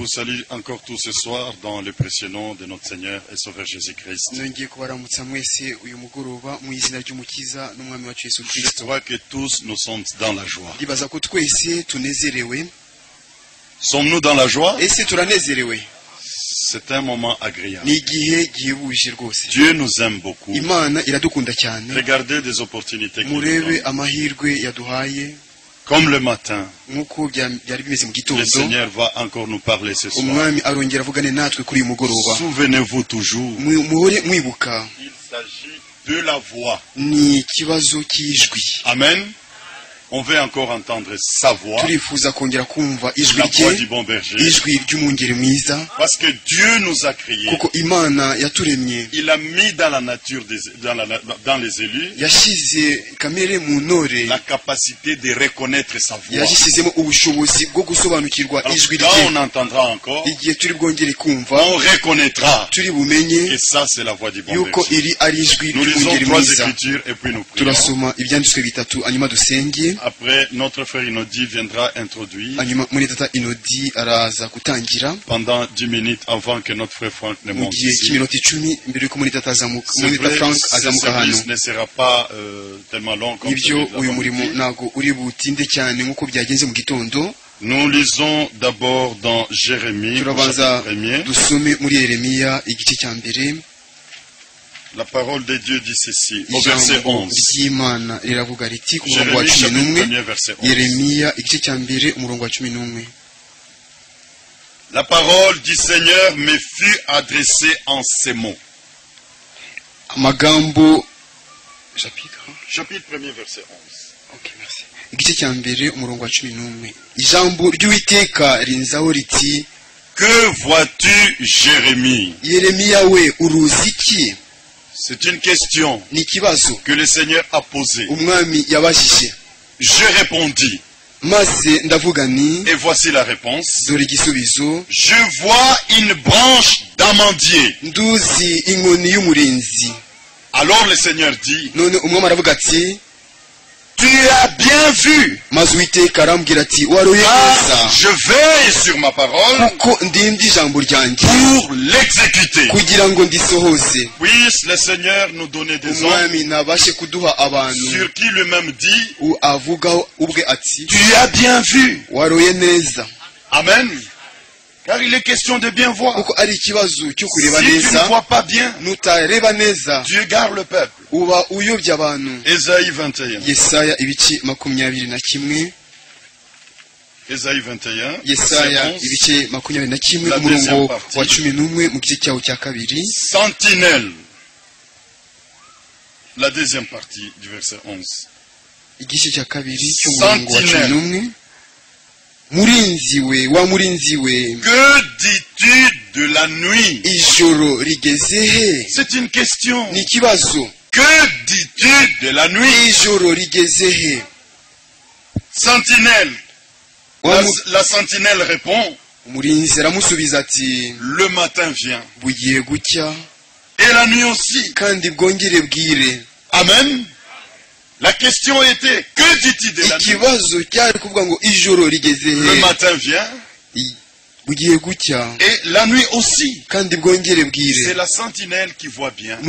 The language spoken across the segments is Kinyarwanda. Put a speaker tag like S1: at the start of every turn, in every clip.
S1: vous salue encore tous ce soir dans le précieux nom de notre Seigneur et Sauveur Jésus-Christ.
S2: Je
S1: crois que tous nous sommes dans la joie. Sommes-nous dans la joie? C'est un moment agréable. Dieu nous aime beaucoup. Regardez des opportunités qu'il nous donne. Comme le matin, le Seigneur va encore nous parler ce soir. Souvenez-vous toujours, il s'agit de la voix. Amen. On veut encore entendre sa voix, la voix du bon berger, parce que Dieu nous a créés. Il a mis dans la nature, dans les élus, la capacité de reconnaître sa voix. Alors, là on entendra encore, on reconnaîtra, et ça c'est la voix du bon berger. Nous lisons 3 écritures et puis nous prions. Après, notre frère Inodi viendra introduire pendant 10 minutes avant que notre frère Franck ne monte ici. Ce service ne sera pas tellement long comme nous lisons d'abord dans Jérémie, chapitre 1er. La parole de Dieu dit ceci, au verset 11. Jérémie, chapitre 1er, verset 11. La parole du Seigneur me fut adressée en ces mots. Chapitre 1er, verset 11.
S2: Ok, merci.
S1: Que vois-tu, Jérémie? C'est une question que le Seigneur a posée. Je répondis. Et voici la réponse. Je vois une branche d'amandier. Alors le Seigneur dit, tu as bien vu. Je veille sur ma parole pour l'exécuter. Puisse le Seigneur nous donner des hommes sur qui lui-même dit, tu as bien vu. Amen. Car il est question de bien voir. Si tu ne vois pas bien, Dieu garde le peuple. Ésaïe 21. Ésaïe 21. La deuxième partie. Sentinelle. La deuxième partie du verset 11. Sentinelle. Que dis-tu de la nuit? C'est une question. Que dis-tu de la nuit? Sentinelle. La sentinelle répond. Le matin vient. Et la nuit aussi. Amen. La question était, que dis-tu de la nuit? Le matin vient. Et la nuit aussi. C'est la sentinelle qui voit bien, qui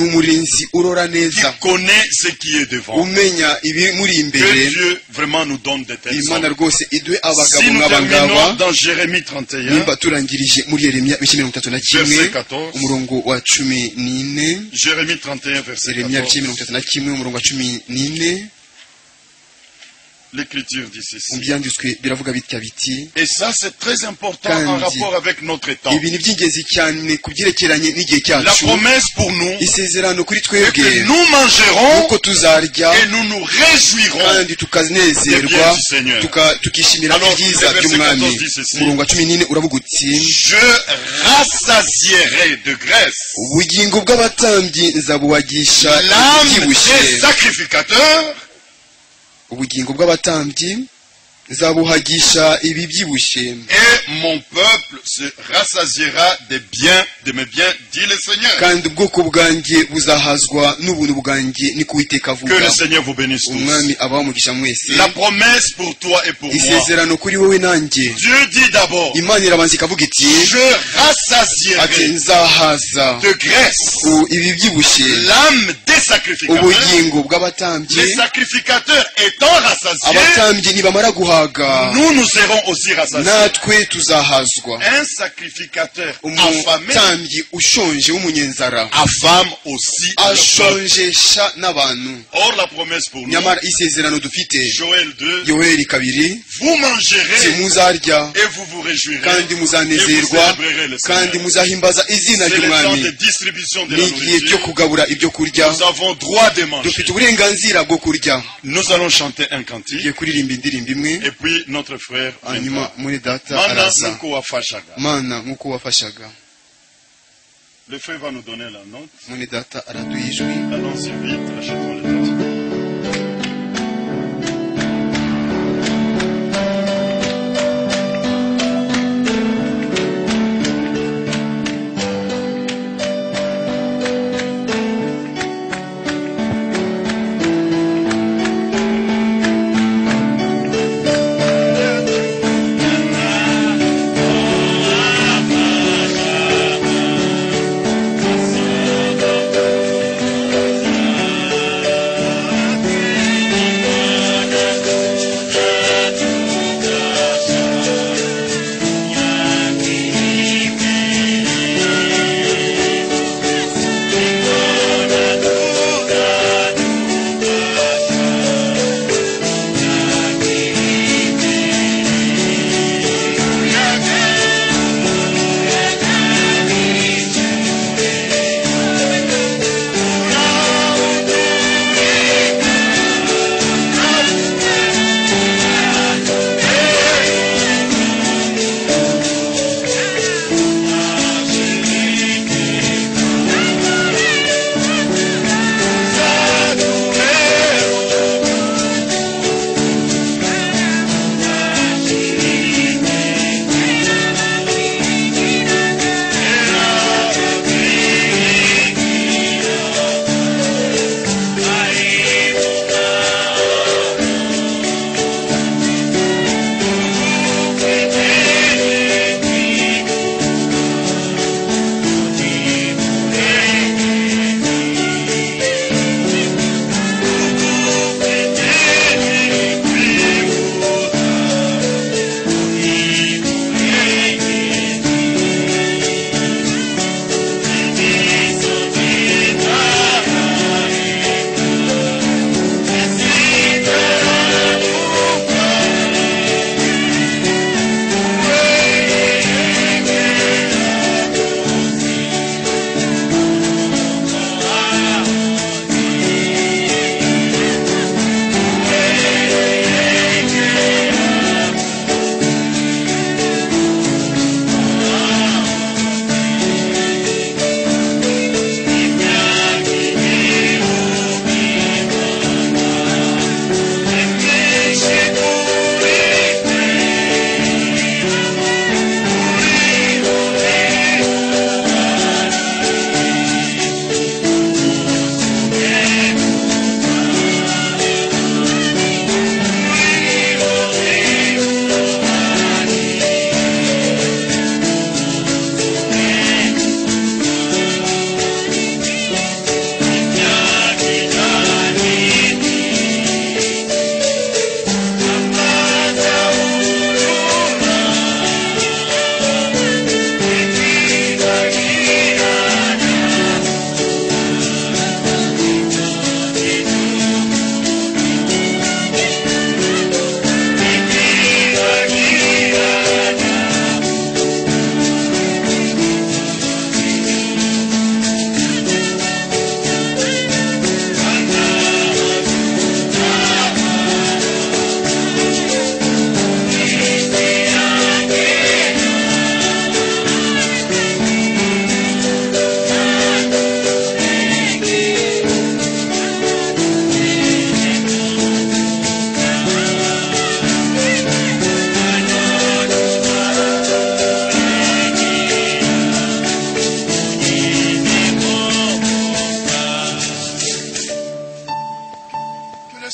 S1: connaît ce qui est devant. Que Dieu vraiment nous donne de tels hommes. Si nous terminons dans Jérémie 31, verset 14, Jérémie 31, verset 14, l'Écriture dit ceci. Et ça, c'est très important en rapport avec notre temps. La promesse pour nous est que nous mangerons et nous nous réjouirons des biens du Seigneur. Alors, le verset 14 dit ceci. Je rassasierai de graisse l'âme des sacrificateurs zabuhagisha ibibyibushye.
S2: Et mon peuple se rassasiera des biens de mes biens, dit le Seigneur.
S1: Kandi ubwoko bwanjye buzahazwa n'ubuntu bwanjye ni kuwiteka avuga.
S2: Que le Seigneur vous bénisse tous.
S1: Umwami abamugisha mwese.
S2: La promesse pour toi et pour moi.
S1: Isezerano kuri wowe nanjye.
S2: Dieu dit d'abord.
S1: Imana irabanza ikavuga iti,
S2: je rassasierai
S1: nzahaza
S2: de graisse
S1: ibibyibushye
S2: l'âme des sacrificateurs.
S1: Ubugingo bw'abatambyi.
S2: Les sacrificateurs étant rassasiés,
S1: abatambyi nibamara guhaga,
S2: nous serons aussi rassasiés.
S1: natwe tuzahazwa.
S2: Un sacrificateur affamé,
S1: umutambyi ushonje w'umunyenzara
S2: affame aussi
S1: ashonjesha n'abantu.
S2: Or la promesse pour nous,
S1: nyamara isezerano dufite,
S2: Joël 2,
S1: Yoheli 2,
S2: vous mangerez
S1: muzarya
S2: et vous vous réjouirez
S1: kandi
S2: et vous
S1: muzanezerwa
S2: célébrerez le
S1: kandi
S2: Seigneur.
S1: muzahimbaza izina
S2: C'est le temps
S1: ry'umwami.
S2: de distribution de la
S1: n'igihe cyo
S2: nourriture.
S1: kugabura ibyo kurya.
S2: Nous avons droit de manger.
S1: dufite uburenganzira bwo kurya.
S2: Nous allons chanter un cantique.
S1: tugiye kuririmba indirimbo imwe,
S2: Et puis notre frère
S1: hanyuma muri data
S2: Mana
S1: araza.
S2: nk'uko wafashaga.
S1: Mana nk'uko wafashaga.
S2: Le frère va nous donner la note.
S1: Muri data araduha ijwi.
S2: Allons-y vite, achetons les notes.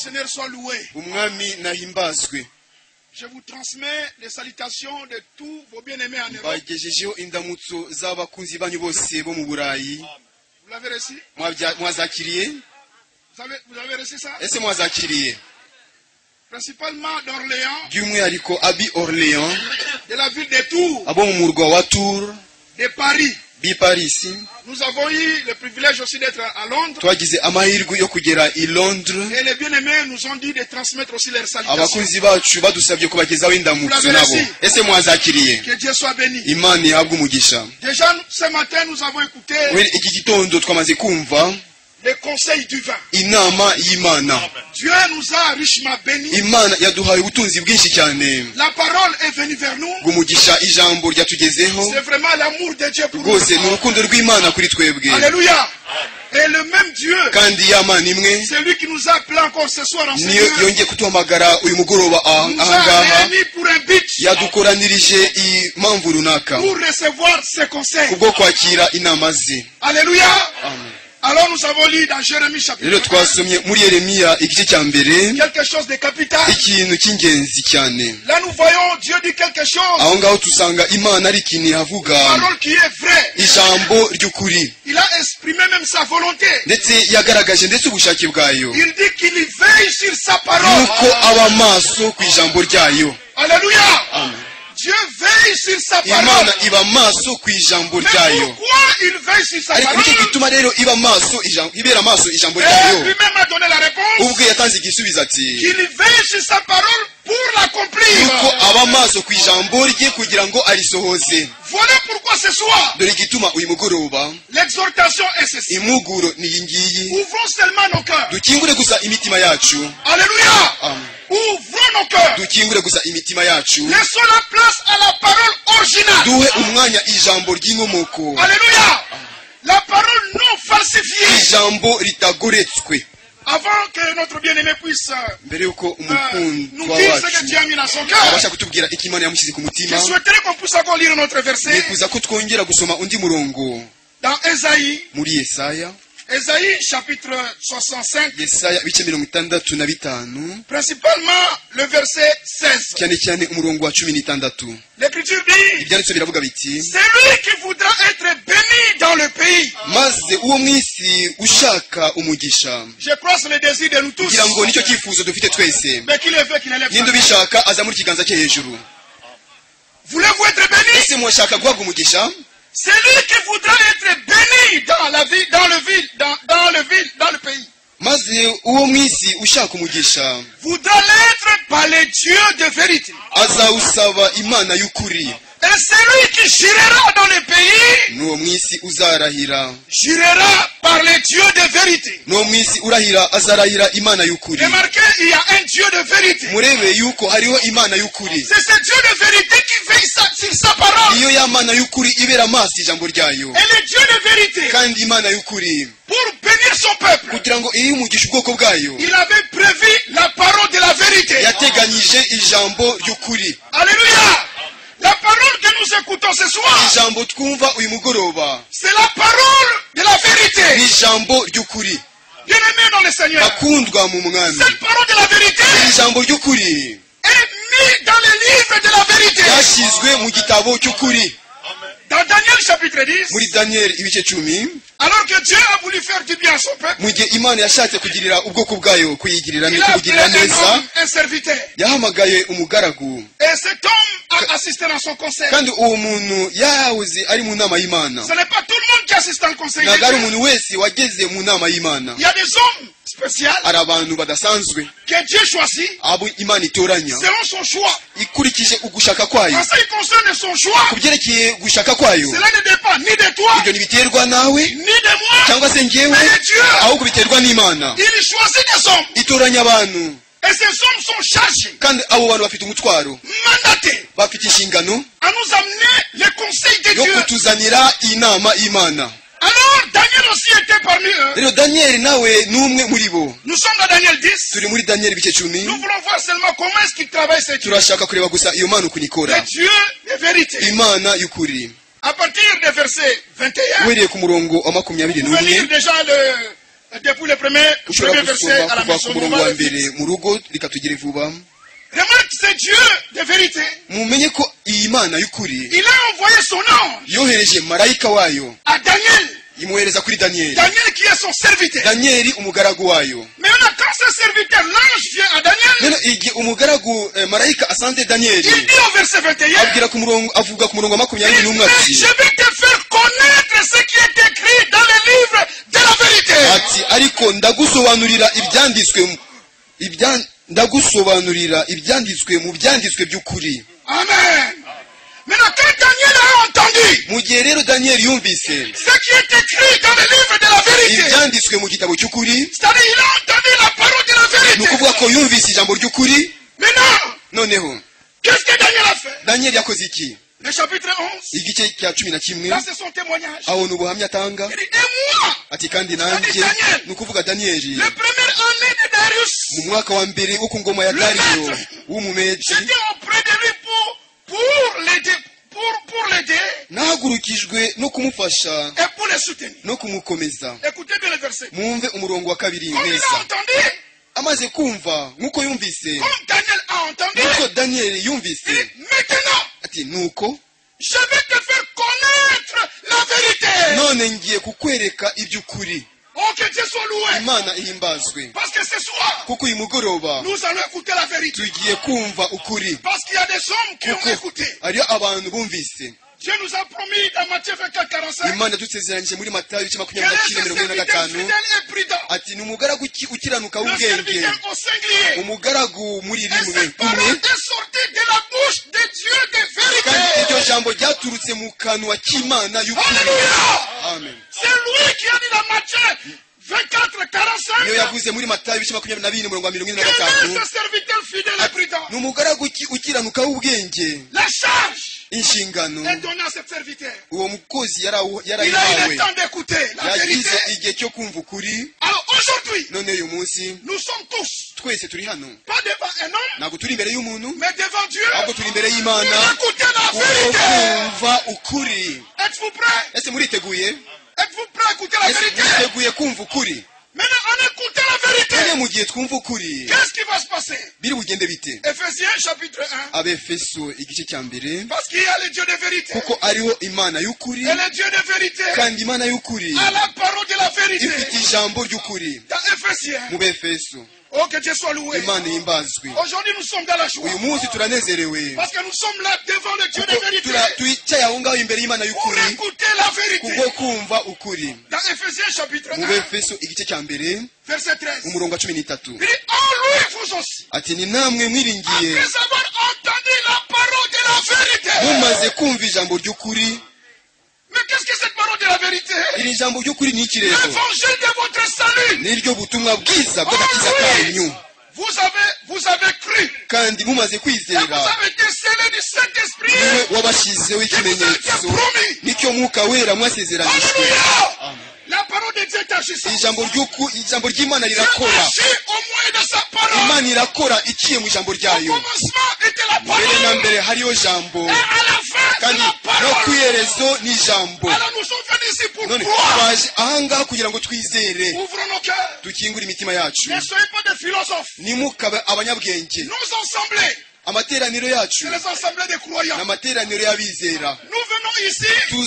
S3: Seigneur soit loué.
S1: Umwami nahimbazwe.
S3: Je vous transmets les salutations de tous vos bien-aimés en Europe.
S1: Bagejejeho indamutso z'abakunzi banyu bose bo mu Burayi.
S3: Vous l'avez reçu?
S1: Mwazakiriye?
S3: Vous avez reçu ça?
S1: Ese mwazakiriye?
S3: Principalement d'Orléans.
S1: By'umwihariko abi Orléans.
S3: De la ville de Tours.
S1: Abo mu murwa wa Tours.
S3: De Paris.
S1: Bi Paris.
S3: Nous avons eu le privilège aussi d'être à Londres.
S1: Twagize amahirwe yo kugera I Londres.
S3: Et les bien-aimés nous ont dit de transmettre aussi leurs salutations.
S1: Abakunzi bacu badusabye kubagezaho indamutso nabo. Ese mwazakiriye?
S3: Que Dieu soit béni.
S1: Imana ihabwe umugisha.
S3: Déjà ce matin nous avons écouté
S1: iki gitondo twamaze kumva
S3: les conseils du vin.
S1: Inama y'Imana.
S3: Dieu nous a richement bénis.
S1: Imana yaduhaye ubutunzi bwinshi cyane.
S3: La parole est venue vers nous.
S1: Gumugisha ijambo ryatugezeho.
S3: C'est vraiment l'amour de Dieu pour nous.
S1: Rwose ni urukundo rw'Imana kuri twebwe.
S3: Alléluia. Et le même Dieu,
S1: kandi y'Imana imwe,
S3: c'est lui qui nous a appelé encore ce soir en ce
S1: niyo yongeye kutuhamagara uyu mugoroba ahangaha. Yadukoranirije impamvu runaka
S3: pour recevoir ses conseils.
S1: Kubwo kwakira inama ze.
S3: Alléluia.
S1: Amen.
S3: Alors nous avons lu dans Jérémie chapitre 1
S1: twasomye muri Yeremiya igice cya mbere
S3: quelque chose de capital.
S1: Ikintu cy'ingenzi cyane.
S3: Là nous voyons Dieu dit quelque chose.
S1: Aho ngaho tusanga Imana ari ikintu yavuga.
S3: Parole qui est vraie.
S1: Ijambo ry'ukuri.
S3: Il a exprimé même sa volonté.
S1: Ndetse yagaragaje ndetse ubushake bwayo.
S3: Il dit qu'il veille sur sa parole.
S1: Nuko aba maso ku ijambo ryayo.
S3: Alléluia.
S1: Amen.
S3: Dieu veille sur sa parole.
S1: Imana iba maso ku ijambo ryayo.
S3: Pourquoi il veille sur sa parole?
S1: Ariko gituma rero iba maso ibera maso ijambo ryayo.
S3: Lui-même a donné la réponse.
S1: Ubwo yatanze igisubizo ati
S3: qu'il veille sur sa parole pour l'accomplir.
S1: Nuko aba maso ku ijambo rye kugira ngo arisohoze.
S3: Voilà pourquoi ce soir
S1: dore gituma uyu mugoroba
S3: l'exhortation est ceci.
S1: Imuguro ni yingiyi.
S3: Ouvrons seulement nos cœurs.
S1: Dukingure gusa imitima yacu.
S3: Alléluia.
S1: Amen.
S3: Ouvrons nos cœurs.
S1: Dukingure gusa imitima yacu.
S3: Laissons la place à la parole originale.
S1: Duhe umwanya ijambo ry'inkomoko.
S3: Alléluia. La parole non falsifiée.
S1: Ijambo ritagoretswe.
S3: Avant que notre bien-aimé puisse
S1: mbere yuko
S3: nous dire ce que Dieu a mis dans son cœur,
S1: abasha kutubwira icyo Imana yamushyize ku mutima.
S3: je souhaiterais qu'on puisse encore lire notre verset.
S1: Nifuza ko twongera gusoma undi murongo
S3: dans Esaïe.
S1: Muri Yesaya.
S3: Esaïe chapitre 65.
S1: Yesaya bice 65.
S3: Principalement le verset 16.
S1: Cyane cyane umurongo wa 16.
S3: L'Écriture dit,
S1: ibyanditswe biravuga biti,
S3: celui qui voudra être béni dans le pays.
S1: Maze uwo mwisi ushaka umugisha.
S3: Je crois que c'est le désir de nous tous.
S1: Kugira ngo nicyo cyifuzo dufite twese.
S3: Mais qui le veut qu'il élève.
S1: Ninde bishaka azamura ikiganza cye hejuru.
S3: Voulez-vous être béni?
S1: Ese mwashaka guhabwa umugisha?
S3: Celui qui voudra être béni dans la ville, dans le pays.
S1: Maze uwo mwisi ushaka umugisha
S3: voudra l'être par les dieux de vérité.
S1: Azawusaba Imana y'ukuri.
S3: Et celui qui jurera dans le pays,
S1: n'uwo mwisi uzarahira,
S3: jurera par les dieux de vérité.
S1: n'uwo mwisi urahira azarahira Imana y'ukuri.
S3: Remarquez, il y a un Dieu de vérité.
S1: Murebe yuko hariho Imana y'ukuri.
S3: C'est ce Dieu de vérité qui veille sur sa parole.
S1: Iyo ya Mana y'ukuri ibera maso ijambo ryayo.
S3: Et le Dieu de vérité,
S1: kandi Imana y'ukuri,
S3: pour bénir son peuple,
S1: kugira ngo iri umugisha ubwoko bwayo,
S3: il avait prévu la parole de la vérité.
S1: Yateganyije ijambo ry'ukuri.
S3: Alléluia. La parole que nous écoutons ce soir,
S1: ijambo twumva uyu mugoroba,
S3: c'est la parole de la vérité.
S1: Ni ijambo ry'ukuri.
S3: Bien-aimé dans le Seigneur,
S1: bakundwa mu mwami,
S3: cette parole de la vérité,
S1: ijambo ry'ukuri,
S3: est mise dans le livre de la vérité.
S1: Yashyizwe mu gitabo cy'ukuri.
S3: Dans Daniel chapitre 10,
S1: muri Daniel ibice 10,
S3: alors que Dieu a voulu faire du bien à son peuple,
S1: mu gihe Imana yashatse kugirira ubwoko bwayo kuyigirira
S3: il a appelé
S1: neza,
S3: un serviteur.
S1: yahamagaye umugaragu,
S3: et cet homme a assisté dans son conseil.
S1: kandi uwo muntu yahoze ari mu nama y'Imana.
S3: Ce n'est pas tout le monde qui assiste dans le conseil.
S1: ntabwo ari umuntu wese wageze mu nama y'Imana.
S3: Il y a des hommes spéciaux
S1: hari abantu badasanzwe
S3: que Dieu choisit
S1: abo Imana itoranya
S3: selon son choix.
S1: ikurikije ugushaka kwayo.
S3: En ce qui concerne son choix,
S1: ku byerekeye gushaka kwayo,
S3: cela ne dépend ni de toi,
S1: ibyo ntibiterwa nawe
S3: ni de moi,
S1: cyangwa se njyewe,
S3: mais de Dieu.
S1: ahubwo biterwa n'Imana.
S3: Il choisit des hommes.
S1: Itoranya abantu,
S3: Et ces hommes sont chargés,
S1: kandi abo bantu bafite umutwaro,
S3: mandatés,
S1: bafite inshingano
S3: à nous amener les conseils de
S1: yo
S3: Dieu.
S1: kutuzanira inama y'Imana.
S3: Alors Daniel aussi était parmi eux.
S1: Rero Daniel nawe n'umwe muri bo.
S3: Nous sommes dans Daniel 10.
S1: Turi muri Daniel ibice 10.
S3: Nous voulons voir seulement comment est-ce qu'il travaille cette Dieu.
S1: Turashaka kureba gusa iyo Mana ukunikora.
S3: Le Dieu de vérité.
S1: Imana y'ukuri.
S3: À partir du verset 21,
S1: Uhereye ku murongo wa
S3: vous pouvez lire
S1: 21,
S3: déjà Depuis le premier verset à la maison, remarque, c'est Dieu de vérité. Il a envoyé son ange à Daniel. Daniel qui est son serviteur. Mais quand ce serviteur, l'ange vient à Daniel, il dit au verset 21, je vais te faire connaître ce qui est écrit dans le livre de la vérité. Amen. Maintenant, quand Daniel a entendu ce qui est écrit dans le livre de la vérité, c'est-à-dire il a entendu la parole de la vérité. Maintenant, qu'est-ce que Daniel a fait? Le chapitre 11, là c'est son témoignage. Il dit, et moi, Daniel, la première année de Darius, le maître, j'étais auprès de lui pour l'aider et pour le soutenir. Écoutez bien le verset. Comme il a entendu, comme Daniel a entendu, il dit, maintenant, je vais te faire connaître la vérité. Oh, que Dieu soit loué. Parce que ce soir, nous allons écouter la vérité. Parce qu'il y a des hommes qui ont écouté. Dieu nous a promis dans Matthieu 24:45 que le serviteur fidèle et prudent, le serviteur au singulier, et cette parole est sortie de la bouche de Dieu de vérité. Alléluia. C'est lui qui a dit dans Matthieu 24:45 que le serviteur fidèle et prudent, la charge est donné à ce serviteur. Il a eu le temps d'écouter la vérité. Alors aujourd'hui, nous sommes tous pas devant un homme, mais devant Dieu pour écouter la vérité. Êtes-vous prêts? Êtes-vous prêts à écouter la vérité? Maintenant, en écoutant la vérité, qu'est-ce qui va se passer? Ephésiens chapitre 1. Parce qu'il y a le Dieu de vérité. Et le Dieu de vérité a la parole de la vérité. Dans Ephésiens. Oh, que Dieu soit loué. Aujourd'hui, nous sommes dans la joie. Parce que nous sommes là devant le Dieu de vérité pour écouter la vérité. Dans Ephésiens chapitre 1, verset 13. Il dit, en lui vous aussi, après avoir entendu la parole de la vérité. Mais qu'est-ce que cette parole de la vérité? L'évangile de votre salut. Vous avez cru. Et vous avez été scellés du Saint-Esprit. Et vous avez été promis. Alléluia. La parole de Dieu est agissante. Dieu agit au moyen de sa parole. Au commencement était la parole. Et à la fin, c'est la parole. Alors nous sommes venus ici pour croire. Ouvrons nos cœurs. Ne soyez pas des philosophes. Nos assemblées, c'est les assemblées des croyants. Nous venons ici pour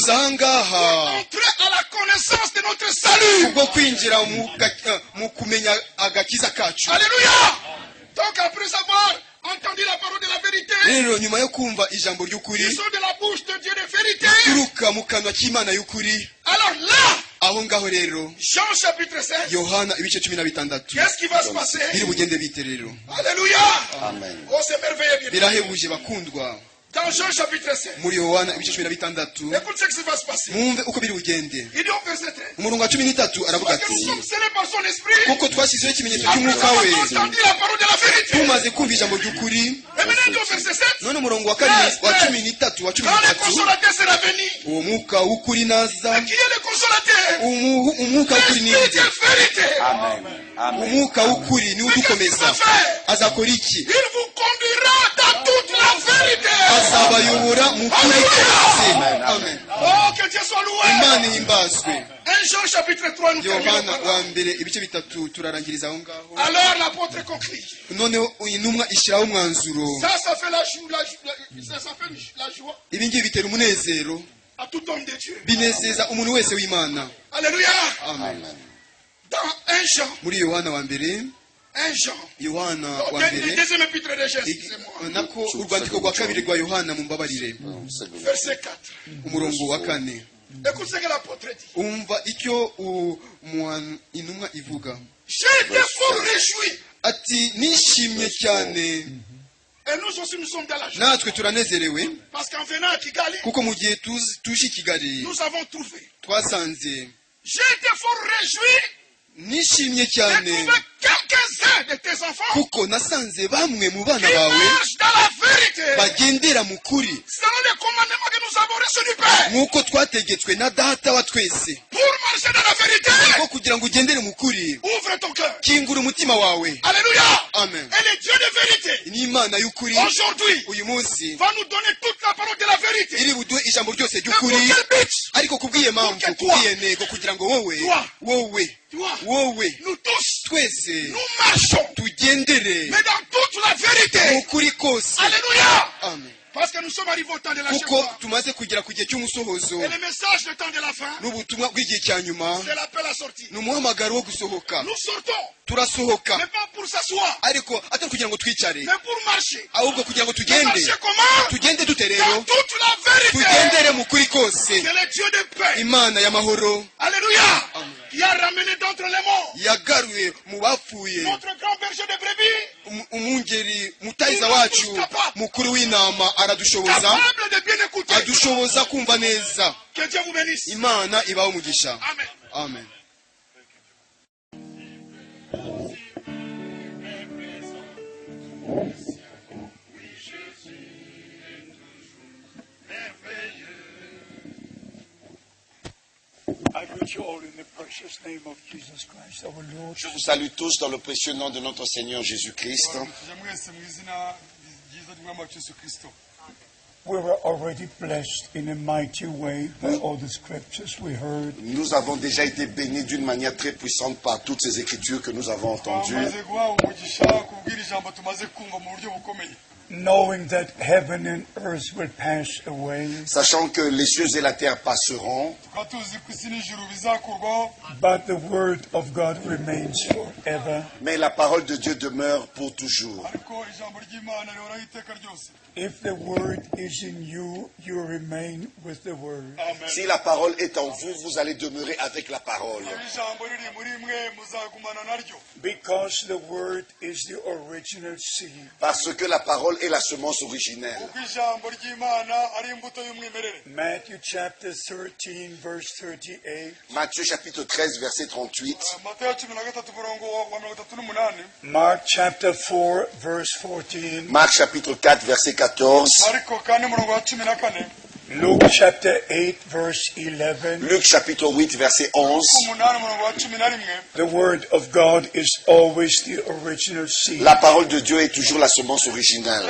S3: entrer à la connaissance de notre salut. Alléluia. Donc après avoir entendu la parole de la vérité, ils sont de la bouche de Dieu de vérité. Alors là, Jean chapitre 16, qu'est-ce qui va se passer? Alléluia. Oh, c'est merveilleux. Dans Jean chapitre 16, écoute ce qui va se passer. Il dit au verset 13, parce que nous sommes scellés par son esprit. Après avoir entendu la parole de la vérité. Et maintenant au verset 7, quand le consolateur sera venu. Et qui est le consolateur? L'esprit de vérité. Il vous conduira dans toute la vérité. Alléluia. Oh, que Dieu soit loué. Un 1 Jean chapitre 3 nous
S1: Yohana
S3: terminons.
S1: wa mbere ibice bitatu turarangiriza aho ngaho.
S3: Alors l'apôtre conclut.
S1: Noneho intumwa ishyiraho umwanzuro.
S3: Ça fait la joie
S1: Ibi ngibi bitera umunezero
S3: à tout homme de Dieu.
S1: binezeza umuntu wese w'Imana.
S3: Alléluia.
S1: Amen.
S3: Dans 1 Jean.
S1: Muri Yohana wa mbere.
S3: 1 Jean.
S1: Yohana wa mbere.
S3: Deuxième épître de Jean, excusez-moi.
S1: Nako urwandiko rwa kabiri rwa Yohana mumbabarire.
S3: Verset 4.
S1: Umurongo wa 4.
S3: Écoute ce que l'apôtre dit.
S1: Umva icyo intumwa ivuga.
S3: J'étais fort réjoui.
S1: Ati nishimye cyane.
S3: Et nous aussi nous sommes dans la joie.
S1: Natwe turanezerewe.
S3: Parce qu'en venant à Kigali,
S1: kuko mu gihe tuje Kigali
S3: nous avons trouvé.
S1: Twasanze.
S3: J'étais fort réjoui.
S1: Nishimye cyane.
S3: J'ai trouvé quelques-uns de tes enfants.
S1: Kuko nasanze bamwe mu bana bawe bagendera mu kuri.
S3: Selon les commandements que nous avons reçus du Père.
S1: Nkuko twategetswe na data wa twese.
S3: Pour marcher dans la vérité.
S1: Kuko kugira ngo ugendere mu kuri.
S3: Ouvre ton cœur.
S1: Kingura umutima wawe.
S3: Alléluia.
S1: Amen.
S3: Et le Dieu de vérité.
S1: Ni Imana y'ukuri.
S3: Aujourd'hui.
S1: Uyu munsi.
S3: Va nous donner toute la parole de la vérité.
S1: Iri buduhe ijambo ryose ry'ukuri. Ariko kubwiye mpamvu kubwiye ntego kugira ngo wowe
S3: nous tous
S1: twese
S3: nous marchons
S1: tugendere
S3: mais dans toute la vérité.
S1: Ukuri kose.
S3: Alléluia.
S1: Amen.
S3: Parce que nous sommes arrivés au temps de la
S1: kuko tumaze kugera ku gihe cy'umusohozo.
S3: Et le message du temps de la fin.
S1: N'ubutumwa bw'igihe cya nyuma.
S3: C'est l'appel à sortir.
S1: N'umuhamagaro wo gusohoka.
S3: Nous sortons.
S1: Turasohoka.
S3: Mais pas pour s'asseoir.
S1: Ariko atari kugira ngo twicare.
S3: Mais pour marcher.
S1: Ahubwo kugira ngo tugende.
S3: Marcher comment?
S1: Tugende dute rero.
S3: Dans toute la vérité.
S1: Tugendere mu kuri kose.
S3: C'est le Dieu de paix.
S1: Imana y'amahoro.
S3: Alléluia. Qui a ramené d'entre les morts.
S1: Yagaruye mu bapfuye.
S3: Notre grand berger de brebis.
S1: Umungeri mutayiza wacu mukuru w'intama aradushoboza. Adushoboza kumva neza.
S3: Que Dieu vous bénisse.
S1: Imana ibaho umugisha.
S3: Amen.
S1: Amen.
S4: Je vous salue tous dans le précieux nom de notre Seigneur Jésus-Christ.
S5: We were already blessed in a mighty way by all the scriptures we heard.
S4: Nous avons déjà été bénis d'une manière très puissante par toutes ces écritures que nous avons entendues.
S5: Knowing that heaven and earth will pass away,
S4: sachant que les cieux et la terre passeront,
S5: but the word of God remains forever.
S4: Mais la parole de Dieu demeure pour toujours.
S5: If the word is in you, you remain with the word.
S4: Si la parole est en vous, vous allez demeurer avec la parole.
S5: Because the word is the original seed.
S4: Parce que la parole est la semence originelle.
S5: Matthew chapter 13 verse 38.
S4: Matthieu chapitre 13 verset 38.
S5: Mark chapter 4 verse 14.
S4: Marc chapitre 4 verset 14.
S5: Luke chapter 8 verse 11.
S4: Luc chapitre 8 verset 11.
S5: The word of God is always the original seed.
S4: La parole de Dieu est toujours la semence originale.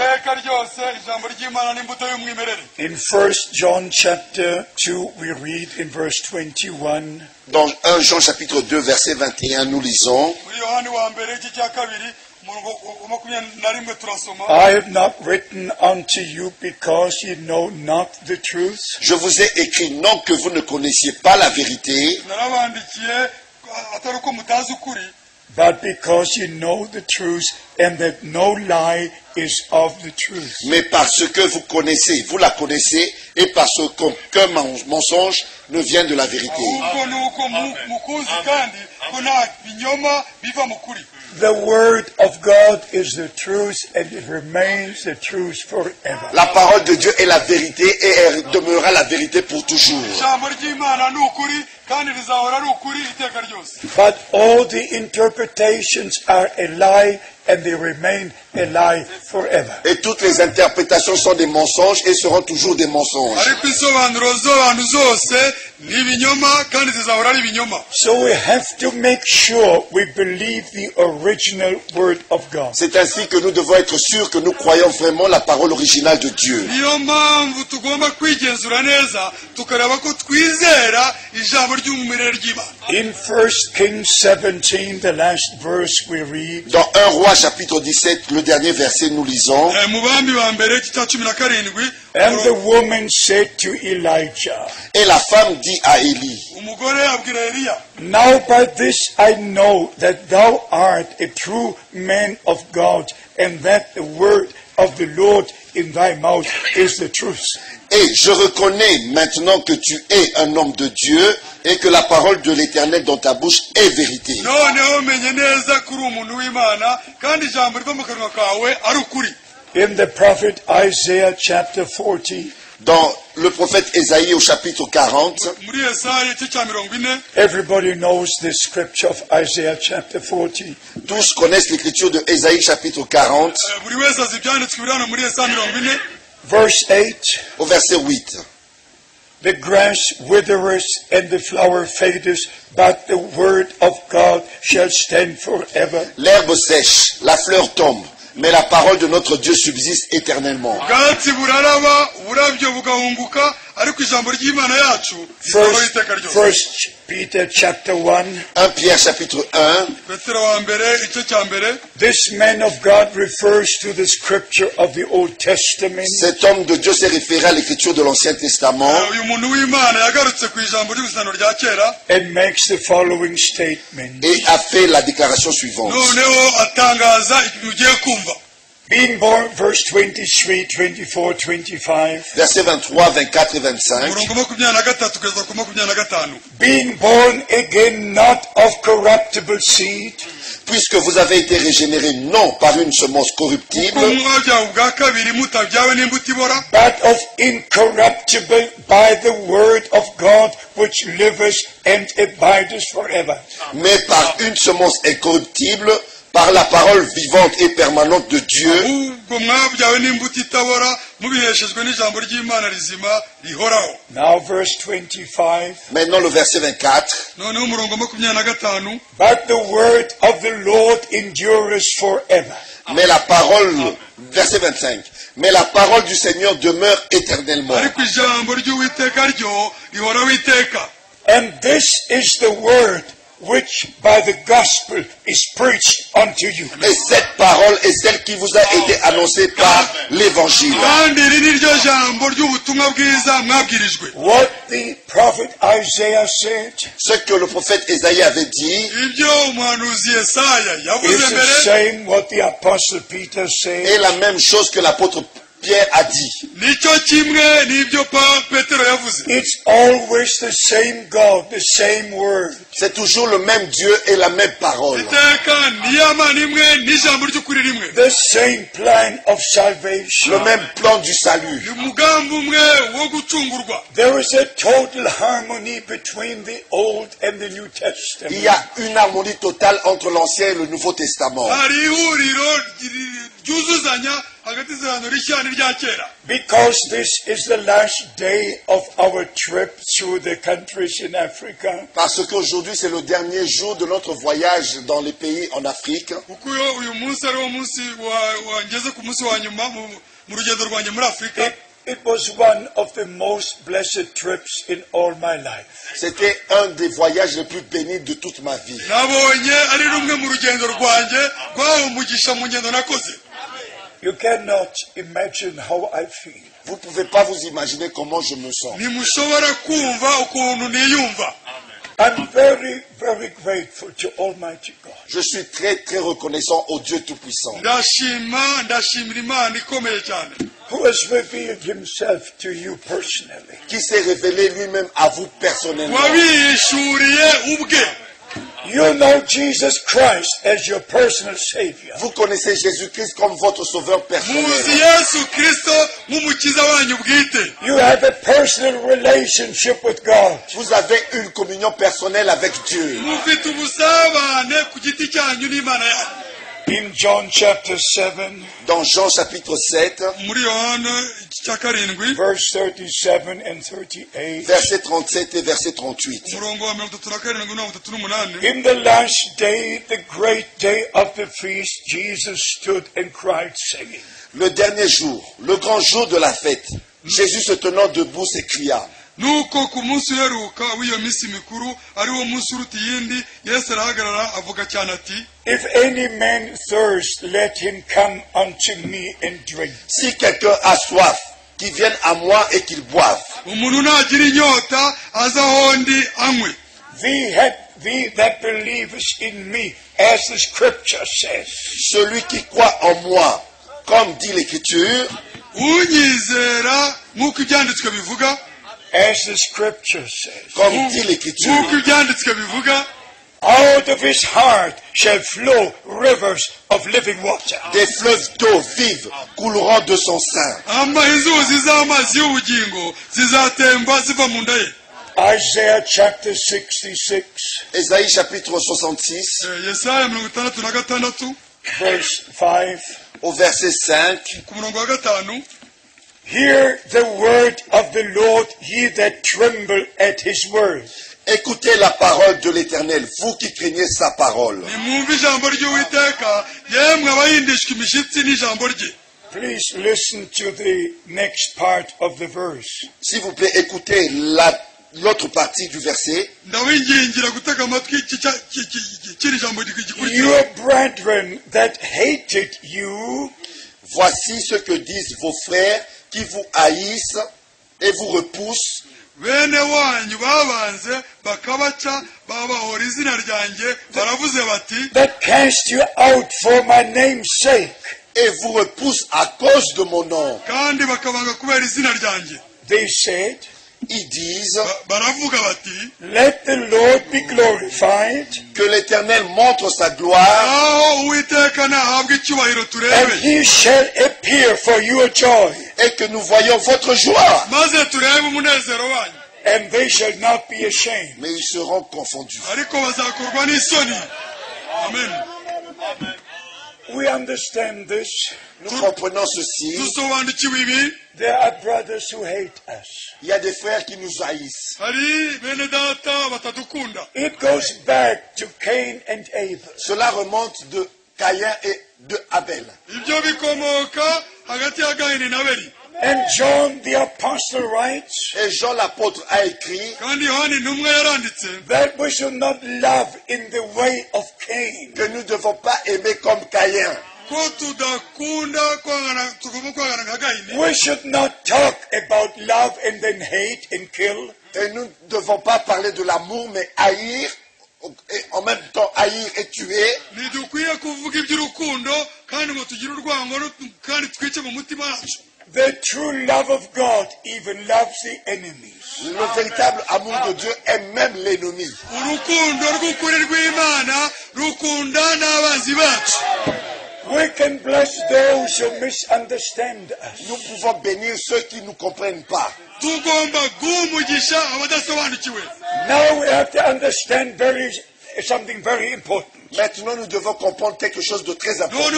S5: In 1 John chapter 2 we read in verse 21.
S4: Dans 1 Jean chapitre 2 verset 21 nous lisons.
S5: I have not written unto you because you know not the truth.
S4: Je vous ai écrit non que vous ne connaissiez pas la vérité,
S5: but because you know the truth and that no lie is of the truth.
S4: mais parce que vous connaissez, vous la connaissez, et parce qu'aucun mensonge ne vient de la vérité.
S5: The word of God is the truth and it remains the truth forever.
S4: La parole de Dieu est la vérité et elle demeurera la vérité pour toujours.
S5: But all the interpretations are a lie and they remain a lie forever.
S4: Et toutes les interprétations sont des mensonges et seront toujours des mensonges.
S5: So we have to make sure we believe the original word of God.
S4: C'est ainsi que nous devons être sûrs que nous croyons vraiment la parole originale de Dieu.
S5: In 1 Kings 17, the last verse we read,
S4: Dans 1 Roi chapitre 17, le dernier verset, nous lisons,
S5: and the woman said to Elijah,
S4: et la femme dit à Élie,
S5: now by this I know that thou art a true man of God, and that the word of the Lord in thy mouth is the truth.
S4: et je reconnais maintenant que tu es un homme de Dieu et que la parole de l'Éternel dans ta bouche est vérité.
S5: In the prophet Isaiah chapter 40,
S4: Dans le prophète Ésaïe au chapitre 40,
S5: everybody knows the scripture of Isaiah chapter 40.
S4: tous connaissent l'écriture de Ésaïe chapitre 40,
S5: Verse 8,
S4: au verset 8.
S5: the grass withereth and the flower fadeth, but the word of God shall stand forever.
S4: L'herbe sèche, la fleur tombe, mais la parole de notre Dieu subsiste éternellement.
S5: First Peter chapter 1.
S4: 1 Pierre chapitre 1,
S5: This man of God refers to the scripture of the Old Testament.
S4: cet homme de Dieu s'est référé à l'écriture de l'Ancien Testament
S5: And makes the following statement.
S4: et a fait la déclaration suivante.
S5: Being born, verse 23, 24, 25.
S4: Versets 23, 24 et 25.
S5: Being born again, not of corruptible seed,
S4: Puisque vous avez été régénérés non par une semence corruptible,
S5: but of incorruptible by the word of God, which liveth and abideth forever.
S4: mais par une semence incorruptible, par la parole vivante et permanente de Dieu,
S5: Now verse 25.
S4: maintenant le verset 24,
S5: But the word of the Lord endureth forever.
S4: mais la parole, verset 25, mais la parole du Seigneur demeure éternellement.
S5: And this is the word which by the gospel is preached unto you.
S4: Et cette parole est celle qui vous a été annoncée par l'Évangile.
S5: What the prophet Isaiah said
S4: Ce que le prophète Ésaïe avait dit
S5: is the same what the apostle Peter
S4: est
S5: said.
S4: la même chose que l'apôtre Pierre a dit.
S5: It's always the same God, the same word.
S4: C'est toujours le même Dieu et la même parole.
S5: The same plan of salvation.
S4: Le même plan du salut.
S5: There is a total harmony between the Old and the New
S4: Il
S5: Testament.
S4: y a une harmonie totale entre l'Ancien et le Nouveau Testament.
S5: Because this is the last day of our trip through the countries in Africa.
S4: Parce qu'aujourd'hui, c'est le dernier jour de notre voyage dans les pays en Afrique.
S5: It was one of the most blessed trips in all my life.
S4: C'était un des voyages les plus bénis de toute ma vie.
S5: You cannot imagine how I feel.
S4: Vous ne pouvez pas vous imaginer comment je me sens.
S5: I'm very, very grateful to Almighty God.
S4: Je suis très, très reconnaissant au Dieu Tout-Puissant
S5: Who has revealed himself to you personally.
S4: qui s'est révélé lui-même à vous personnellement.
S5: You know Jesus Christ as your personal Savior.
S4: Vous connaissez Jésus-Christ comme votre sauveur personnel.
S5: You have a personal relationship with God.
S4: Vous avez une communion personnelle avec Dieu.
S5: In John chapter 7,
S4: dans Jean chapitre 7,
S5: verse 37 and 38,
S4: verset 37 et verset 38.
S5: In the last day, the great day of the feast, Jesus stood and cried, saying,
S4: Le dernier jour, le grand jour de la fête, Jésus se tenant debout s'écria.
S6: nuko ku munsi uheruka w'iyo minsi mikuru ari wo munsi uruta iyindi Yesu arahagarara avuga cyane ati,
S5: If any man thirst, let him come unto me and drink.
S4: Si quelqu'un a soif, qu'il vienne à moi et qu'il boive.
S6: umuntu nagira inyota aze aho ndi anywe.
S5: Thee that believest in me, as the scripture says.
S4: Celui qui croit en moi, comme dit l'Écriture,
S6: unyizera nk'uko ibyanditswe bivuga,
S5: as the scripture says.
S4: Comme dit l'Écriture,
S6: nk'uko ibyanditswe bivuga,
S5: out of his heart shall flow rivers of living water.
S4: Des fleuves d'eau vive couleront de son sein.
S6: inzuzi z'amazi y'ubugingo zizatemba ziva mu nda ye.
S5: Isaiah chapter 66.
S4: Ésaïe chapitre 66.
S6: Yesaya 66
S5: verse 5.
S4: Au verset 5.
S6: ku murongo wa 5.
S5: Hear the word of the Lord, ye that tremble at his word.
S4: Écoutez la parole de l'Éternel, vous qui craignez sa parole.
S5: Please listen to the next part of the verse.
S4: S'il vous plaît, écoutez l'autre partie du verset.
S5: Your brethren that hated you,
S4: voici ce que disent vos frères qui vous haïssent et vous repoussent.
S6: Bene wanyu babanze bakabaca babahora izina ryanjye baravuze bati,
S5: that cast you out for my name's sake,
S4: et vous repoussent à cause de mon nom.
S6: kandi bakabanga kubera izina ryanjye.
S5: They said,
S4: ils disent,
S6: baravuga bati,
S5: let the Lord be glorified,
S4: que l'Éternel montre sa gloire,
S5: and he shall appear for your joy,
S4: et que nous voyons votre joie,
S5: and they shall not be ashamed.
S4: Mais ils seront confondus.
S6: Amen.
S5: We understand this.
S4: Nous comprenons ceci.
S5: There are brothers who hate us.
S4: Il y a des frères qui nous haïssent.
S5: It goes back to Cain and Abel.
S4: Cela remonte de Caïn et de Abel.
S5: And John the apostle writes,
S4: et Jean l'apôtre a écrit,
S5: that we should not love in the way of Cain.
S4: Que nous ne devons pas aimer comme Caïn.
S5: We should not talk about love and then hate and kill.
S4: Et nous ne devons pas parler de l'amour, mais haïr, et en même temps haïr et tuer.
S5: The true love of God even loves the enemies.
S4: Le véritable amour de Dieu aime même l'ennemi.
S5: We can bless those who misunderstand us.
S4: Nous pouvons bénir ceux qui ne nous comprennent pas.
S5: Now we have to understand something very important.
S4: Maintenant, nous devons comprendre quelque chose de très important.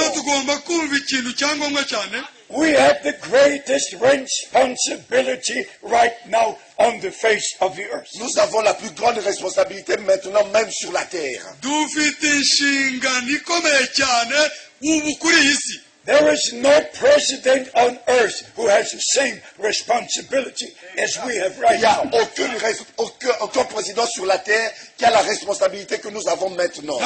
S5: We have the greatest responsibility right now on the face of the earth.
S4: Nous avons la plus grande responsabilité maintenant même sur la terre.
S5: There is no president on earth who has the same responsibility as we have right now.
S4: Il n'y a aucun président sur la terre qui a la responsabilité que nous avons maintenant.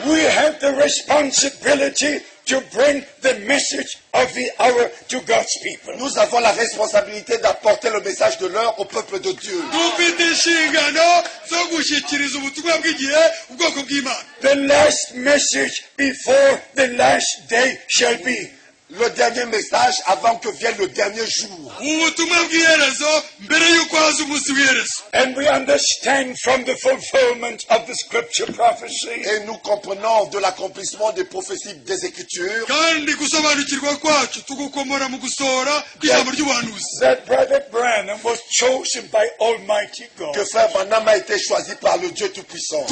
S5: We have the responsibility to bring the message of the hour to God's people.
S4: Nous avons la responsabilité d'apporter le message de l'heure au peuple de Dieu.
S5: The last message before the last day shall be,
S4: le dernier message avant que vienne le dernier jour.
S5: And we understand from the fulfillment of the scripture prophecy
S4: Et nous comprenons de l'accomplissement des prophéties des Écritures
S5: that Brother Branham was chosen by Almighty God.
S4: que Frère Branham a été choisi par le Dieu Tout-Puissant.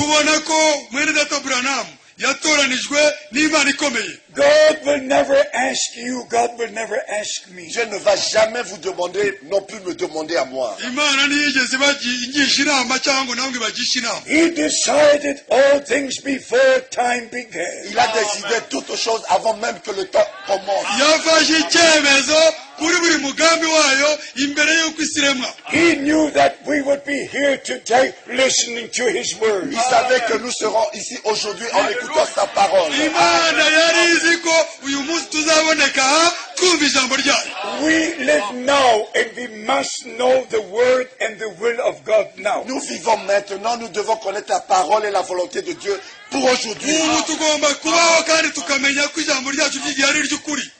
S5: God will never ask you, God will never ask me.
S4: Dieu ne va jamais vous demander, non plus me demander à moi.
S5: He decided all things before time began.
S4: Il a décidé toutes choses avant même que le temps commence.
S5: He knew that we would be here today listening to His word.
S4: Il savait que nous serons ici aujourd'hui en écoutant sa parole.
S5: We live now and we must know the word and the will of God now.
S4: Nous vivons maintenant, nous devons connaître la parole et la volonté de Dieu pour aujourd'hui.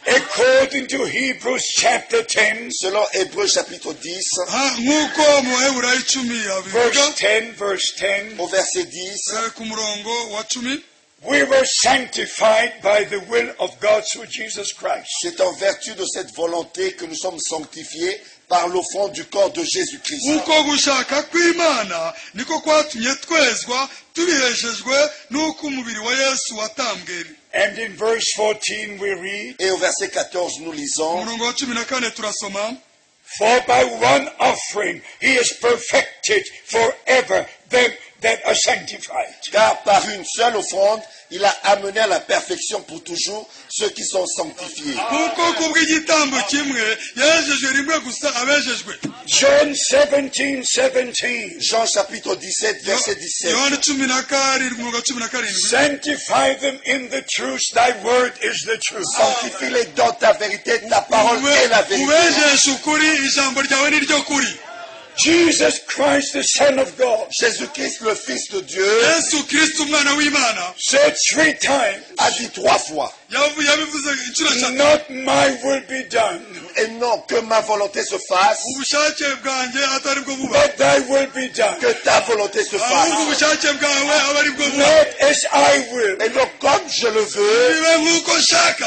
S5: According to Hebrews chapter 10,
S4: Selon Hébreux chapitre 10,
S5: verse 10,
S4: au verset 10,
S5: we were sanctified by the will of God through Jesus Christ.
S4: c'est en vertu de cette volonté que nous sommes sanctifiés par l'offrande du corps de Jésus-Christ.
S5: And in verse 14 we read,
S4: Et au verset 14, nous lisons,
S5: for by one offering He is perfected forever them that are sanctified.
S4: car par une seule offrande, il a amené à la perfection pour toujours ceux qui sont sanctifiés.
S5: John 17:17.
S4: Jean chapitre 17, verset 17.
S5: Sanctify them in the truth, thy word is the truth.
S4: Sanctifie-les dans ta vérité, ta parole est la vérité.
S5: Jesus Christ, the Son of God,
S4: Jésus-Christ, le Fils de Dieu,
S5: said 3 times,
S4: a dit 3 fois,
S5: not my will be done,
S4: et non que ma volonté se fasse,
S5: but thy will be done.
S4: que ta volonté se fasse.
S5: Not as I will,
S4: Et non comme je le veux,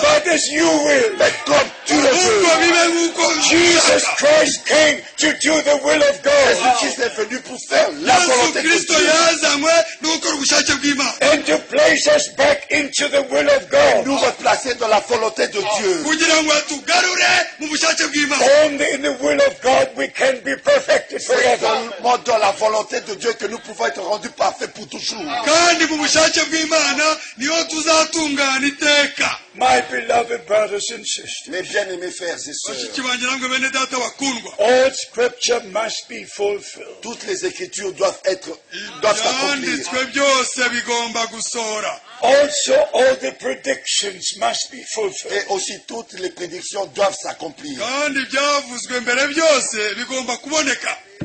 S5: but as you will.
S4: mais comme tu le veux.
S5: Jesus Christ came to do the will of God
S4: Jésus-Christ est venu pour faire la volonté de Dieu.
S5: and to place us back into the will of God.
S4: Nous replacer dans la volonté de Dieu.
S5: Only in the will of God we can be perfected
S4: C'est
S5: forever.
S4: seulement dans la volonté de Dieu que nous pouvons être rendus parfaits pour toujours.
S5: My beloved brothers and sisters,
S4: Mes bien-aimés frères et sœurs,
S5: all scripture must be fulfilled.
S4: toutes les écritures doivent s'accomplir.
S5: Also, all the predictions must be fulfilled.
S4: Et aussi toutes les prédictions doivent s'accomplir.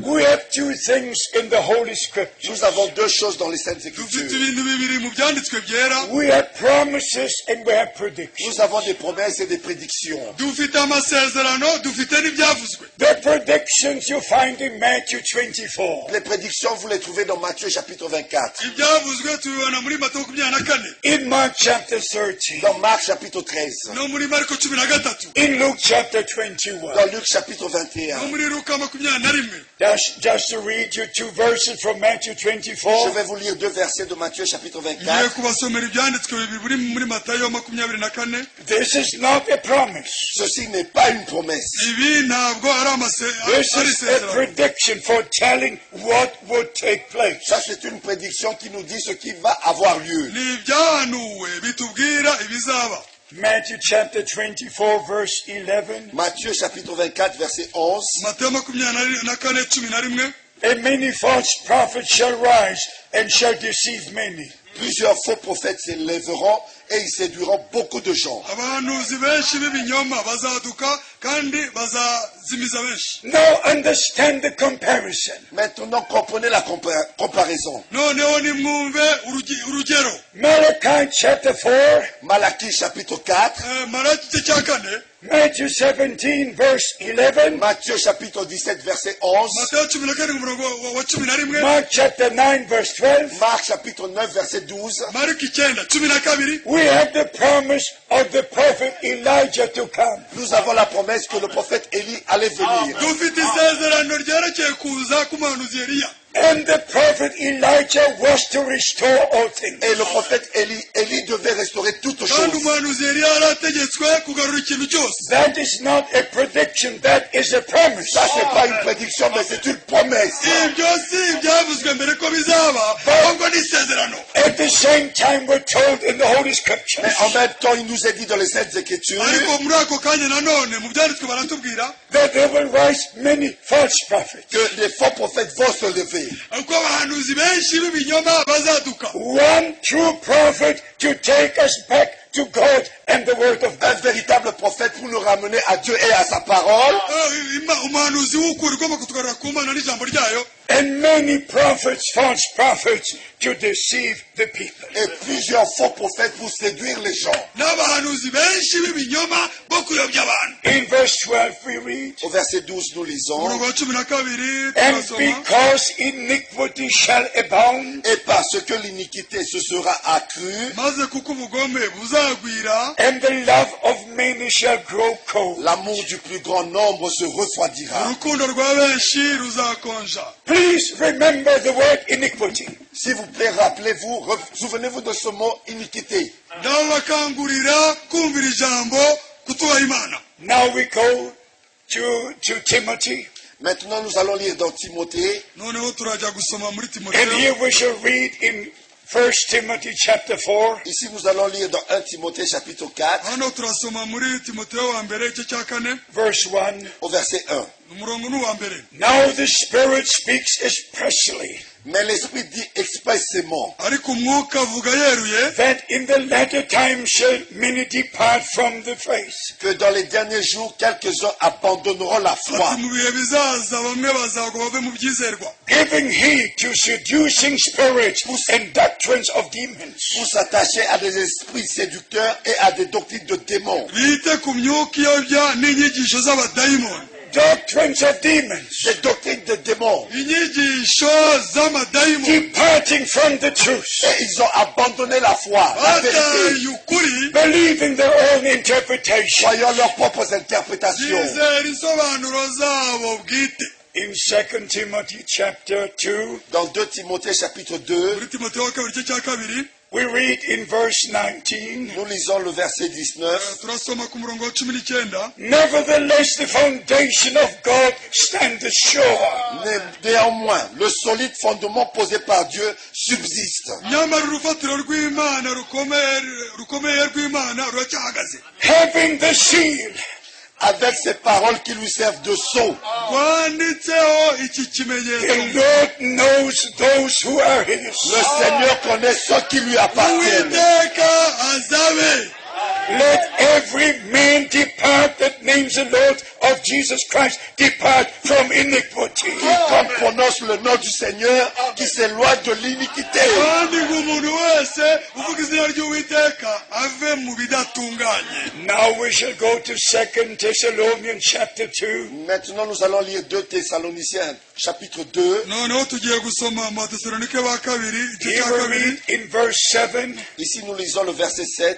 S5: We have 2 things in the Holy Scripture.
S4: Nous avons 2 choses dans les Saintes Écritures.
S5: We have promises and we have predictions.
S4: Nous avons des promesses et des prédictions.
S5: The predictions you find in Matthew 24.
S4: Les prédictions, vous les trouvez dans Matthieu chapitre 24,
S5: In Mark chapter 13.
S4: dans Marc chapitre 13,
S5: In Luke chapter 21.
S4: dans Luc chapitre 21.
S5: Just to read you 2 verses from Matthew
S4: Je
S5: 24.
S4: vais vous lire 2 versets de Matthieu chapitre 24.
S5: This is not a promise.
S4: Ceci n'est pas une promesse.
S5: This is a prediction foretelling what would take place.
S4: Ça, c'est une prédiction qui nous dit ce qui va avoir lieu.
S5: Matthew chapter 24 verse 11.
S4: Matthieu chapitre 24, verset 11.
S5: And many false prophets shall rise and shall deceive many.
S4: Plusieurs faux prophètes s'élèveront et ils séduiront beaucoup de gens.
S5: Now understand the comparison.
S4: Maintenant, comprenez la comparaison.
S5: Malachi chapter 4.
S4: Malachie chapitre 4.
S5: Matthew 17 verse 11.
S4: Matthieu chapitre 17 verset 11.
S5: Mark chapter 9 verse 12.
S4: Marc chapitre 9 verset 12.
S5: We have the promise of the prophet Elijah to come.
S4: Nous avons la promesse que le prophète Élie allait venir.
S5: And the prophet Elijah was to restore all things.
S4: Et le prophète Élie devait restaurer toutes choses.
S5: That is not a prediction, that is a promise.
S4: Ça, c'est pas une prédiction, mais c'est une promesse.
S5: At the same time, we're told in the Holy Scriptures.
S4: Mais en même temps, il nous est dit dans les Saintes Écritures
S5: that there will rise many false prophets.
S4: que les faux prophètes vont se lever.
S5: One true prophet to take us back to God and the Word of
S4: Un
S5: God.
S4: véritable prophète pour nous ramener à Dieu et à sa parole.
S5: And many prophets, false prophets, to deceive the people.
S4: Et plusieurs faux prophètes pour séduire les gens.
S5: In verse 12 we read,
S4: Au verset 12, nous lisons.
S5: and because iniquity shall abound,
S4: Et parce que l'iniquité se sera accrue,
S5: and the love of many shall grow cold.
S4: l'amour du plus grand nombre se refroidira.
S5: Please remember the word iniquity.
S4: S'il vous plaît, rappelez-vous, souvenez-vous de ce mot iniquité.
S5: Now we go to Timothy,
S4: Maintenant, nous allons lire dans Timothée.
S5: and here we shall read in 1 Timothy chapter 4,
S4: Ici, nous allons lire dans 1 Timothée chapitre 4,
S5: verse 1.
S4: au verset 1.
S5: Now the Spirit speaks expressly
S4: Mais l'Esprit dit expressément
S5: that in the latter time shall many depart from the faith,
S4: que dans les derniers jours, quelques-uns abandonneront la foi,
S5: giving heed to seducing spirits and doctrines of demons,
S4: pour s'attacher à des esprits séducteurs et à des doctrines de démons.
S5: doctrines of demons,
S4: Des doctrines de démons.
S5: departing from the truth,
S4: Et ils ont abandonné la foi, la vérité,
S5: believing their own interpretation.
S4: croyant leurs propres interprétations.
S5: In 2 Timothy chapter 2,
S4: Dans 2 Timothée chapitre 2,
S5: we read in verse 19,
S4: nous lisons le verset 19.
S5: nevertheless the foundation of God standeth sure,
S4: Néanmoins, le solide fondement posé par Dieu subsiste,
S5: having the seal,
S4: avec ces paroles qui lui servent de sceau.
S5: the Lord knows those who are his.
S4: Le Seigneur connaît ceux qui lui appartiennent.
S5: Let every man depart that names the Lord of Jesus Christ, depart from iniquity.
S4: Quiconque prononce le nom du Seigneur, qui s'éloigne de l'iniquité.
S5: Now we shall go to 2 Thessalonians chapter 2.
S4: Maintenant, nous allons lire 2 Thessaloniciens chapitre 2.
S5: Here we read in verse 7,
S4: Ici, nous lisons le verset 7.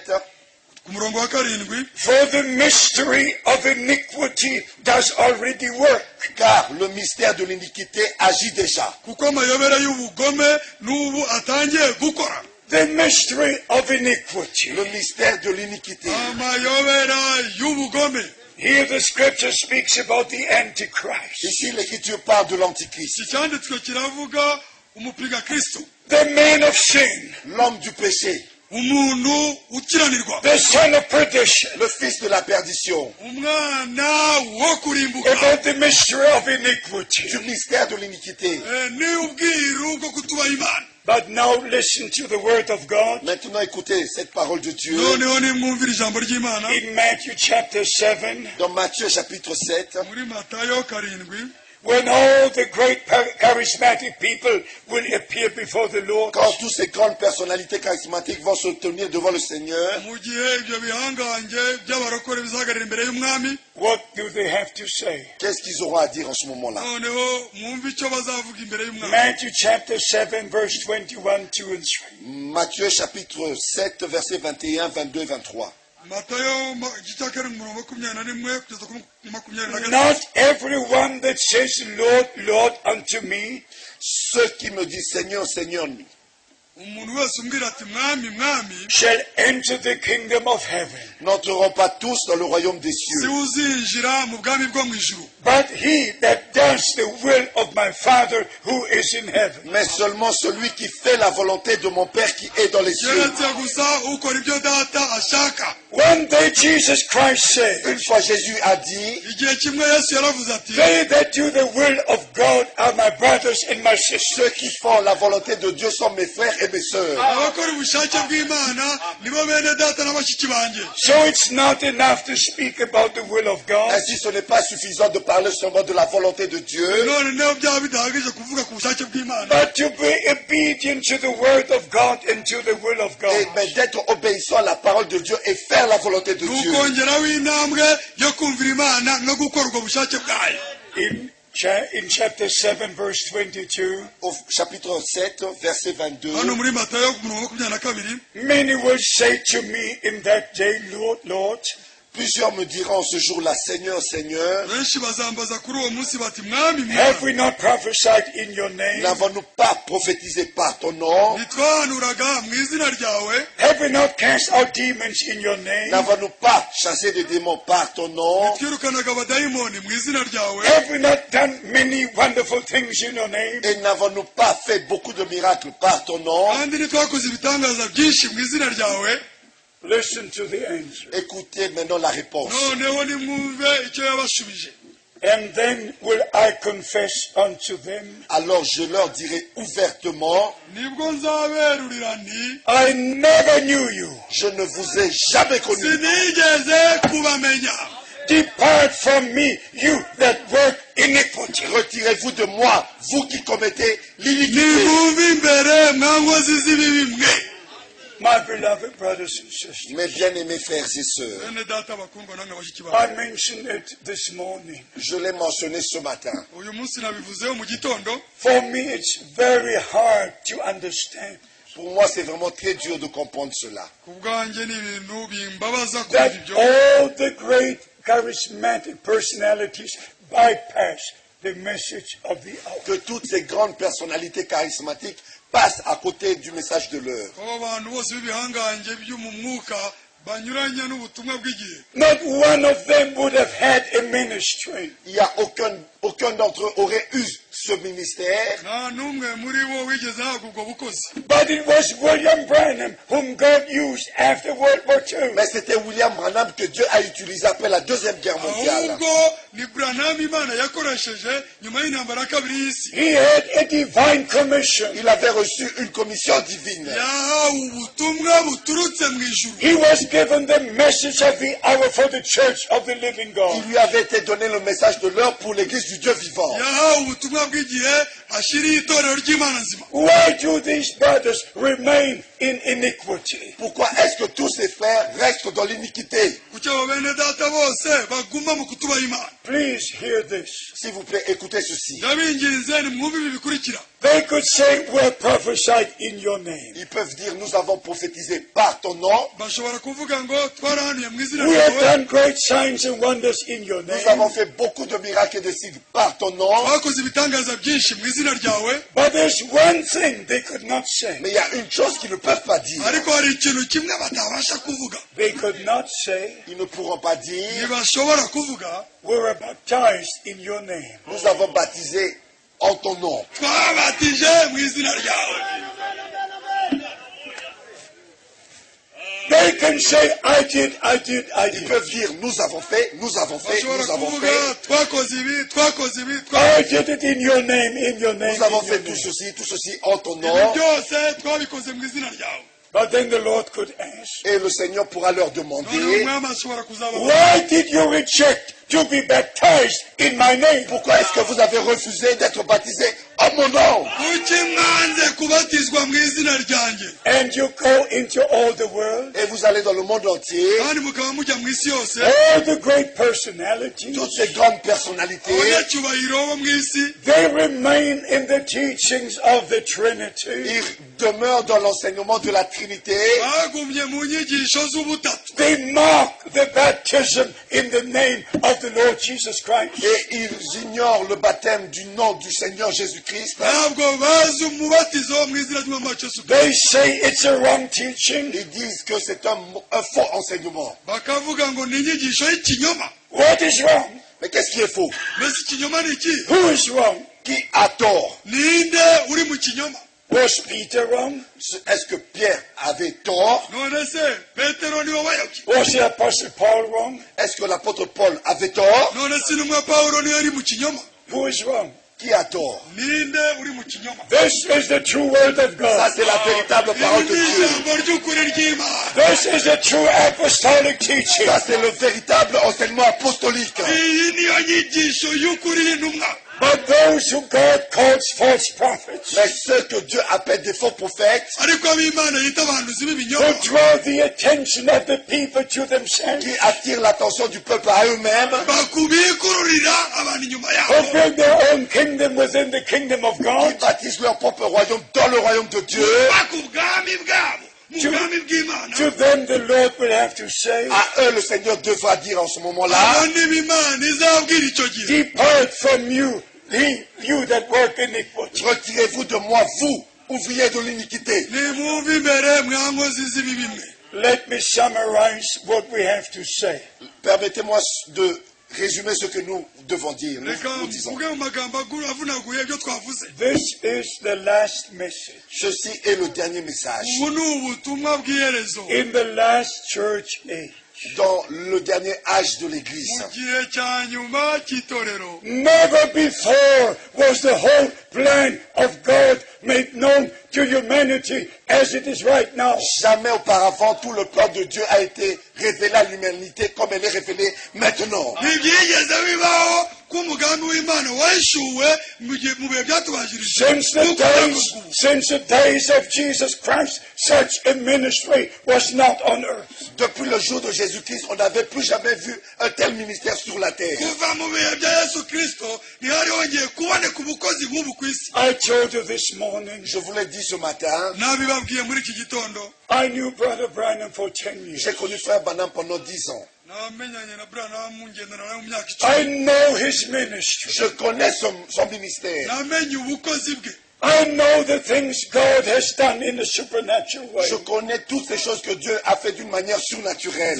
S5: for the mystery of iniquity does already work.
S4: Car le mystère de l'iniquité agit déjà.
S5: The mystery of iniquity.
S4: Le mystère de l'iniquité.
S5: Here the scripture speaks about the Antichrist,
S4: Ici, l'Écriture parle de l'Antichrist,
S5: the man of sin,
S4: l'homme du péché,
S5: the son of perdition.
S4: le fils de la perdition,
S5: About the mystery of iniquity.
S4: du mystère de l'iniquité.
S5: But now listen to the word of God.
S4: Maintenant, écoutez cette parole de Dieu.
S5: In Matthew chapter 7.
S4: Dans Matthieu chapitre 7.
S5: When all the great charismatic people will appear before the Lord.
S4: Quand toutes ces grandes personnalités charismatiques vont se tenir devant le Seigneur.
S5: What do they have to say?
S4: Qu'est-ce qu'ils auront à dire en ce moment-là?
S5: Matthew chapter 7 verse 21, 2 and 3.
S4: Matthieu chapitre 7 versets 21, 22 et 23.
S5: Not everyone that says, Lord, Lord, unto me,
S4: ceux qui me disent Seigneur, Seigneur,
S5: shall enter the kingdom of heaven.
S4: N'entreront pas tous dans le royaume des cieux.
S5: But he that does the will of my Father who is in heaven.
S4: Mais seulement celui qui fait la volonté de mon Père qui est dans les cieux.
S5: One day Jesus Christ said,
S4: une fois Jésus a dit,
S5: they that do the will of God are my brothers and my sisters.
S4: Ceux qui font la volonté de Dieu sont mes frères et mes sœurs.
S5: So it's not enough to speak about the will of God.
S4: Ainsi, ce n'est pas suffisant de parler seulement de la volonté de Dieu.
S5: But to be obedient to the word of God and to the will of God.
S4: Mais d'être obéissant à la parole de Dieu et faire la volonté de Dieu.
S5: In chapter 7 verse 22.
S4: Au chapitre 7 verset 22.
S5: Many will say to me in that day, Lord, Lord.
S4: Plusieurs me diront ce jour-là, Seigneur, Seigneur.
S5: Have we not prophesied in your name?
S4: N'avons-nous pas prophétisé par ton nom?
S5: Have we not cast out demons in your name?
S4: N'avons-nous pas chassé des démons par ton nom?
S5: Have we not done many wonderful things in your name?
S4: Et n'avons-nous pas fait beaucoup de miracles par ton nom?
S5: Listen to the answer.
S4: Écoutez maintenant la réponse.
S5: And then will I confess unto them.
S4: Alors je leur dirai ouvertement,
S5: I never knew you.
S4: Je ne vous ai jamais connu.
S5: Depart from me, you that work iniquity.
S4: Retirez-vous de moi, vous qui commettez l'iniquité.
S5: My beloved brothers and sisters.
S4: Mes bien-aimés frères et sœurs.
S5: I mentioned it this morning.
S4: Je l'ai mentionné ce matin.
S5: For me, it's very hard to understand.
S4: Pour moi, c'est vraiment très dur de comprendre cela.
S5: That all the great charismatic personalities bypass the message of the hour.
S4: Que toutes ces grandes personnalités charismatiques passent à côté du message de l'heure.
S5: Not one of them would have had a ministry.
S4: Il n'y a aucun d'entre eux aurait eu ce ministère.
S5: But it was William Branham whom God used after World War II.
S4: Mais c'était William Branham que Dieu a utilisé après la Deuxième Guerre mondiale.
S5: He had a divine commission.
S4: Il avait reçu une commission divine.
S5: He was given the message of the hour for the church of the living God.
S4: Il lui avait été donné le message de l'heure pour l'église du Dieu vivant.
S5: Why do these brothers remain in iniquity?
S4: Pourquoi est-ce que tous ces frères restent dans l'iniquité?
S5: Please hear this.
S4: S'il vous plaît, écoutez ceci.
S5: They could say, we have prophesied in your name.
S4: Ils peuvent dire, nous avons prophétisé par ton nom.
S5: We have done great signs and wonders in your name.
S4: Nous avons fait beaucoup de miracles et de signes par ton nom.
S5: But there's one thing they could not say.
S4: Mais il y a une chose qu'ils ne peuvent pas dire.
S5: They could not say,
S4: ils ne pourront pas dire,
S5: we were baptized in your name.
S4: Nous avons baptisé en ton nom.
S5: They can say, I did.
S4: Ils peuvent dire, nous avons fait, nous avons fait, nous avons fait.
S5: I did it in your name,
S4: Nous avons fait tout ceci en ton nom.
S5: But then the Lord could ask,
S4: Et le Seigneur pourra leur demander,
S5: why did you reject to be baptized in my name?
S4: pourquoi est-ce que vous avez refusé d'être baptisé en mon nom?
S5: And you go into all the world,
S4: Et vous allez dans le monde entier,
S5: all the great personalities,
S4: toutes ces grandes personnalités,
S5: they remain in the teachings of the Trinity.
S4: ils demeurent dans l'enseignement de la Trinité.
S5: They mock the baptism in the name of the Lord Jesus Christ.
S4: Et ils ignorent le baptême du nom du Seigneur Jésus-Christ.
S5: They say it's a wrong teaching.
S4: Ils disent que c'est un faux enseignement.
S5: What is wrong?
S4: Mais qu'est-ce qui est faux?
S5: Who is wrong?
S4: Qui a tort?
S5: Was Peter wrong?
S4: Est-ce que Pierre avait tort?
S5: Was the Apostle Paul wrong?
S4: Est-ce que l'apôtre Paul avait tort?
S5: Who is wrong?
S4: Qui a tort?
S5: This is the true word of
S4: Ça,
S5: God.
S4: c'est la véritable parole de Dieu.
S5: This is the true apostolic teaching.
S4: Ça, c'est le véritable enseignement apostolique.
S5: But those who God calls false prophets,
S4: Mais ceux que Dieu appelle des faux prophètes,
S5: who draw the attention of the people to themselves,
S4: qui attirent l'attention du peuple à eux-mêmes,
S5: who build their own kingdom within the kingdom of
S4: qui
S5: God,
S4: bâtissent leur propre royaume dans le royaume de Dieu,
S5: to them the Lord will have to say,
S4: à eux le Seigneur devra dire en ce moment-là,
S5: depart from you, you that work iniquity.
S4: retirez-vous de moi, vous, ouvriers de l'iniquité.
S5: Let me summarize what we have to say.
S4: Permettez-moi de résumer ce que nous devons dire, nous disons.
S5: This is the last message.
S4: Ceci est le dernier message.
S5: In the last church age,
S4: Dans le dernier âge de l'Église,
S5: never before was the whole plan of God made known to humanity as it is right now.
S4: jamais auparavant tout le plan de Dieu a été révélé à l'humanité comme elle est révélée maintenant.
S5: Since the days of Jesus Christ, such a ministry was not on earth.
S4: Depuis le jour de Jésus-Christ, on n'avait plus jamais vu un tel ministère sur la terre.
S5: I told you this morning,
S4: Je vous l'ai dit ce matin,
S5: I knew Brother Branham for 10 years.
S4: j'ai connu Frère Branham pendant 10 ans.
S5: I know his ministry.
S4: Je connais son ministère.
S5: I know the things God has done in a supernatural way.
S4: Je connais toutes ces choses que Dieu a fait d'une manière surnaturelle.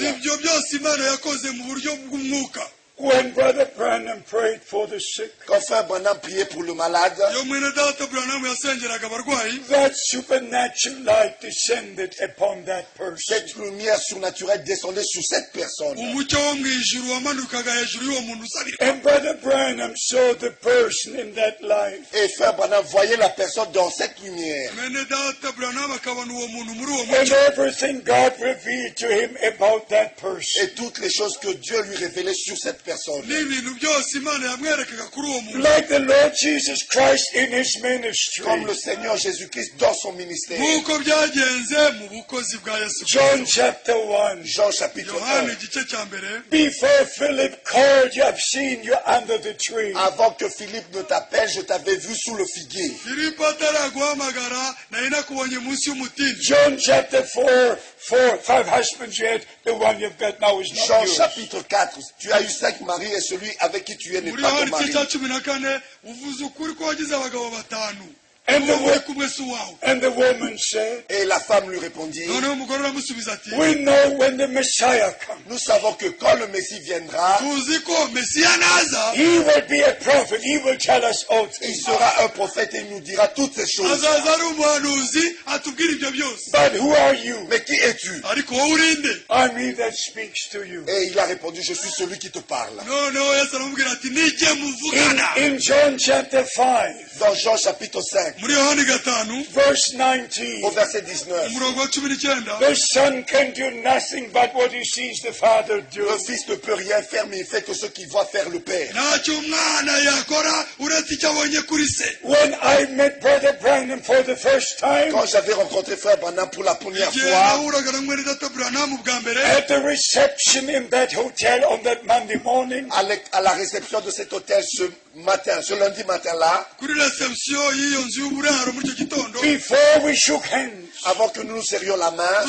S5: When Brother Branham prayed for the sick,
S4: Quand Frère Branham priait pour le malade,
S5: that supernatural light descended upon that person.
S4: cette lumière surnaturelle descendait sur cette personne.
S5: And Brother Branham saw the person in that light.
S4: Et Frère Branham voyait la personne dans cette lumière.
S5: And everything God revealed to him about that person.
S4: Et toutes les choses que Dieu lui révélait sur cette personne.
S5: Like the Lord Jesus Christ in his ministry.
S4: Comme le Seigneur Jésus-Christ dans son ministère.
S5: John chapter 1.
S4: Jean chapitre 1.
S5: Before Philip called you, I've seen you under the tree.
S4: Avant que Philippe ne t'appelle, je t'avais vu sous le figuier.
S5: John chapter 4, 5 husbands you had, the one you've got now is not
S4: Jean
S5: yours.
S4: chapitre 4. Tu as eu 5 maris et celui avec qui tu es n'est pas ton mari.
S5: And the woman said,
S4: Et la femme lui répondit,
S5: we know when the Messiah comes.
S4: nous savons que quand le Messie viendra,
S5: He will be a prophet. He will tell us all
S4: il
S5: things.
S4: sera un prophète et il nous dira toutes ces choses.
S5: But who are you?
S4: Mais qui es-tu?
S5: I'm he that speaks to you.
S4: Et il a répondu, je suis celui qui te parle.
S5: In John chapter 5,
S4: Dans Jean chapitre 5,
S5: verse 19,
S4: au verset 19,
S5: the Son can do nothing but what he sees the Father do.
S4: le Fils ne peut rien faire, mais il fait que ce qu'il voit faire le Père.
S5: When I met Brother Branham for the first time,
S4: Quand j'avais rencontré Frère Branham pour la première fois,
S5: at the reception in that hotel on that Monday morning,
S4: à la réception de cet hôtel ce lundi matin-là,
S5: before we shook hands,
S4: avant que nous nous serrions la main,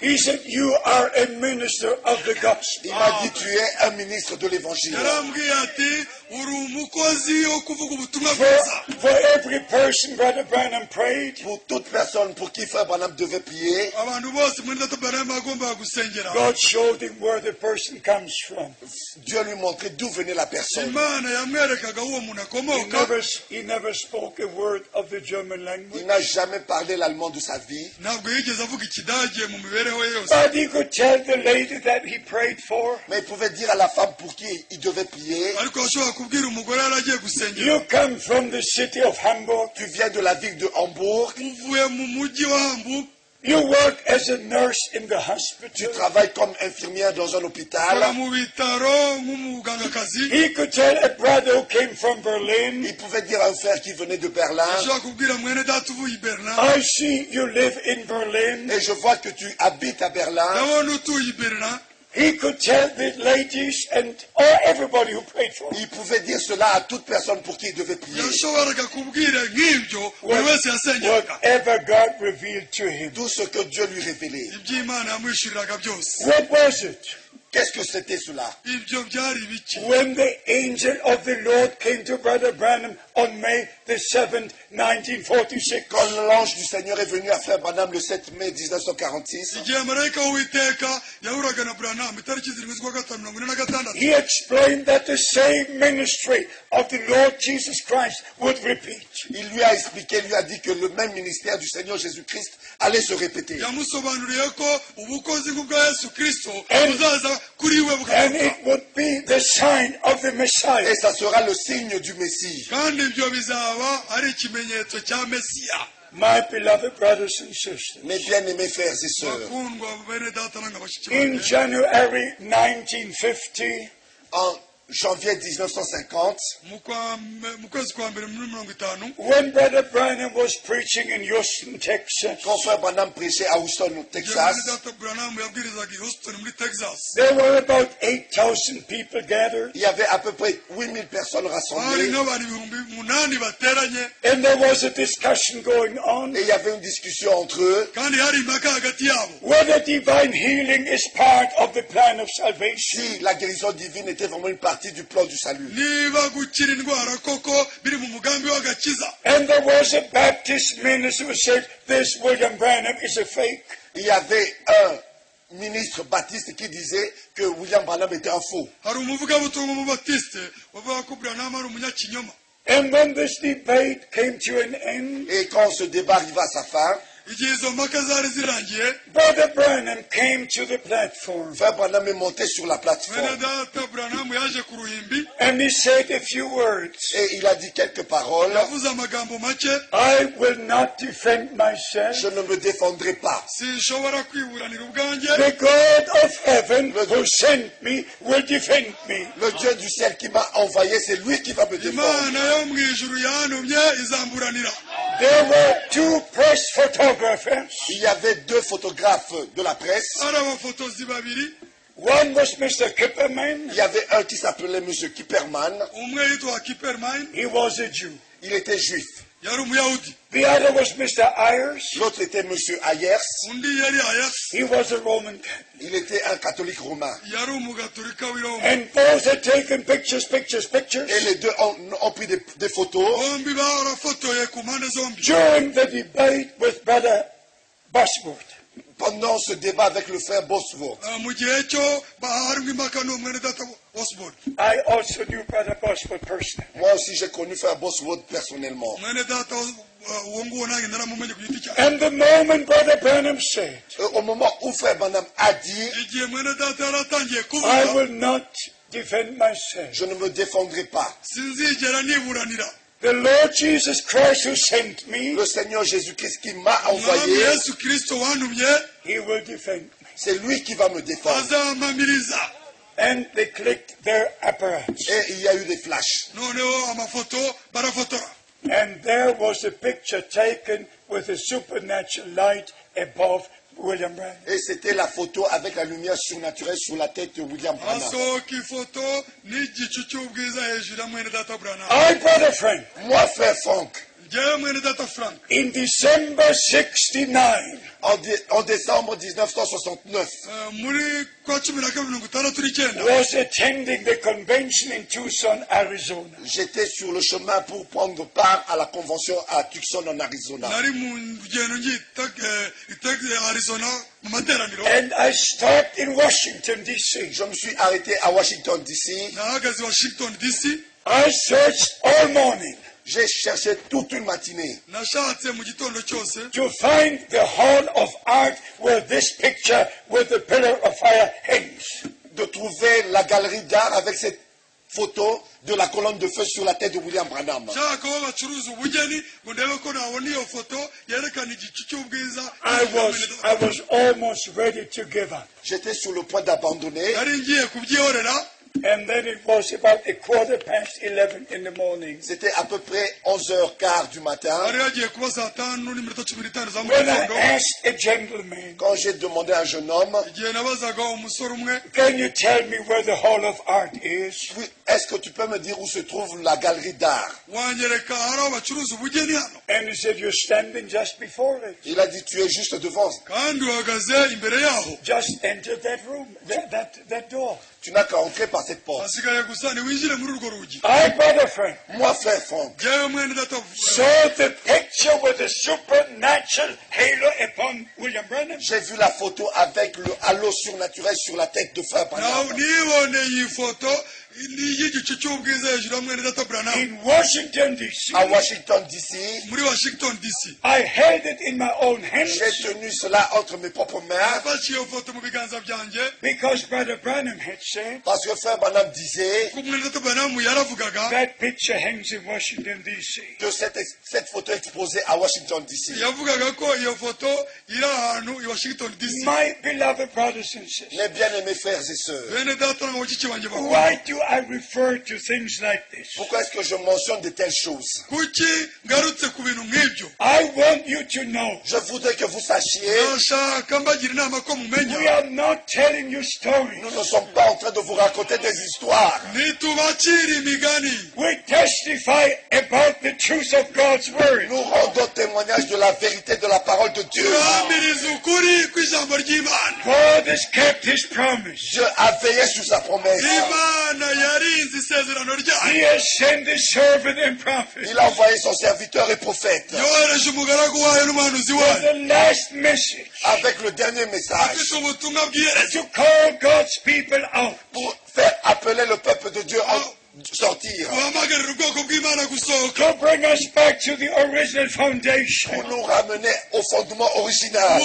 S5: he said, you are a minister of the gospel.
S4: il m'a dit, tu es un ministre de l'évangile.
S5: For every person Brother Branham prayed,
S4: Pour toute personne pour qui Frère Branham devait prier,
S5: God showed him where the person comes from.
S4: Dieu lui montrait d'où venait la personne.
S5: He never spoke a word of the German language.
S4: Il n'a jamais parlé l'allemand de sa vie,
S5: But he could tell the lady that he prayed for,
S4: mais il pouvait dire à la femme pour qui il devait prier,
S5: you come from the city of Hamburg.
S4: tu viens de la ville de Hambourg,
S5: You work as a nurse in the
S4: tu
S5: hospital.
S4: travailles comme infirmière dans un hôpital.
S5: He could tell a brother who came from Berlin,
S4: Il pouvait dire à un frère qui venait de Berlin,
S5: I see you live in Berlin.
S4: et je vois que tu habites à Berlin.
S5: He could tell the ladies and everybody who prayed for him.
S4: Il pouvait dire cela à toute personne pour qui il devait prier.
S5: Whatever God revealed to him.
S4: Tout ce que Dieu lui révélait.
S5: What was it?
S4: Qu'est-ce que c'était cela?
S5: When the angel of the Lord came to Brother Branham on May the 7th, 1946.
S4: Quand l'ange du Seigneur est venu à Frère Branham le 7 mai 1946,
S5: He explained that the same ministry of the Lord Jesus Christ would repeat.
S4: il lui a expliqué, lui a dit que le même ministère du Seigneur Jésus-Christ allait se répéter.
S5: And it would be the sign of the Messiah.
S4: Et ça sera le signe du Messie.
S5: My beloved brothers and sisters,
S4: Mes bien-aimés frères et sœurs,
S5: in January 1950,
S4: en janvier 1950,
S5: when Brother Branham was preaching in Houston, Texas,
S4: quand Frère Branham prêchait à Houston, au Texas,
S5: there were about 8,000 people gathered,
S4: il y avait à peu près 8000 personnes rassemblées,
S5: and there was a discussion going on
S4: et il y avait une discussion entre eux,
S5: whether divine healing is part of the plan of salvation.
S4: si la guérison divine était vraiment une partie du plan du salut.
S5: And there was a Baptist minister who said, this William Branham is a fake.
S4: Il y avait un ministre baptiste qui disait que William Branham était un faux.
S5: And when this debate came to an end,
S4: Et quand ce débat arriva à sa fin,
S5: Brother Branham came to the platform
S4: Frère Branham est monté sur la plateforme
S5: and he said a few words.
S4: et il a dit quelques paroles.
S5: I will not defend myself.
S4: Je ne me défendrai pas.
S5: The God of heaven who sent me will defend me.
S4: Le Dieu du ciel qui m'a envoyé, c'est lui qui va me défendre.
S5: There were two press photographers.
S4: Il y avait deux photographes de la presse.
S5: One was Mr. Kipperman.
S4: Il y avait un qui s'appelait M. Kipperman.
S5: He was a Jew.
S4: Il était juif.
S5: The other was Mr. Ayers.
S4: L'autre était Monsieur Ayers.
S5: He was a Roman.
S4: Il était un catholique romain.
S5: And both had taken pictures.
S4: Et les deux ont pris des photos.
S5: During the debate with Brother Bosworth.
S4: Pendant ce débat avec le frère Bosworth.
S5: I also knew Brother Bosworth personally.
S4: Moi aussi j'ai connu frère Bosworth personnellement.
S5: And the moment Brother Branham said,
S4: Au moment où frère Branham a dit,
S5: I will not defend myself.
S4: Je ne me défendrai pas.
S5: The Lord Jesus Christ who sent me,
S4: le Seigneur Jésus-Christ qui m'a envoyé,
S5: He will defend me.
S4: C'est lui qui va me défendre.
S5: And they clicked their apparatus.
S4: Et il y a eu des flashs.
S5: And there was a picture taken with a supernatural light above William Branham.
S4: Et c'était la photo avec la lumière surnaturelle sur la tête de William Branham.
S5: I, Brother Frank.
S4: Moi, frère Frank.
S5: In December 69.
S4: En décembre 1969.
S5: Was attending the convention in Tucson, Arizona.
S4: J'étais sur le chemin pour prendre part à la convention à Tucson en Arizona.
S5: And I stopped in Washington, D.C.
S4: Je me suis arrêté à Washington, D.C.
S5: I searched all morning.
S4: J'ai cherché toute une matinée
S5: to find the hall of art where this picture with the pillar of fire hangs.
S4: De trouver la galerie d'art avec cette photo de la colonne de feu sur la tête de William Branham.
S5: I was almost ready to give up.
S4: J'étais sur le point d'abandonner.
S5: And then it was about 11:15 in the morning.
S4: C'était à peu près 11h15 du matin.
S5: When I asked a gentleman,
S4: quand j'ai demandé à un jeune homme,
S5: can you tell me where the Hall of Art is?
S4: Oui, est-ce que tu peux me dire où se trouve la galerie d'art?
S5: And he said, you're standing just before it.
S4: Il a dit, tu es juste devant.
S5: Just enter that room, that door.
S4: Tu n'as qu'à entrer par cette porte.
S5: I, Brother Frank.
S4: Moi, frère Frank.
S5: Saw the picture with the supernatural halo upon William Branham.
S4: J'ai vu la photo avec le halo surnaturel sur la tête de frère Branham.
S5: In Washington, D.C.
S4: À Washington, D.C.
S5: I held it in my own hands.
S4: J'ai tenu cela entre mes propres mains.
S5: Because Brother Branham had said,
S4: parce que frère Branham disait,
S5: that picture hangs in Washington, D.C.
S4: que cette photo est exposée à Washington, D.C.
S5: My beloved brothers and sisters,
S4: mes bien-aimés frères et sœurs,
S5: why do I refer to things like this?
S4: Pourquoi est-ce que je mentionne de telles choses?
S5: I want you to know.
S4: Je voudrais que vous sachiez.
S5: We are not telling you stories.
S4: Nous ne sommes pas en train de vous raconter des histoires.
S5: We testify about the truth of God's word.
S4: Nous rendons témoignage de la vérité de la parole de Dieu.
S5: God has kept His promise.
S4: Dieu a veillé sur sa promesse.
S5: He has sent His servant and prophet.
S4: Il a envoyé son serviteur et prophète.
S5: With the last message.
S4: Avec le dernier message.
S5: To call God's people out.
S4: Pour faire appeler le peuple de Dieu à sortir.
S5: To bring us back to the original foundation.
S4: Pour nous ramener au fondement original.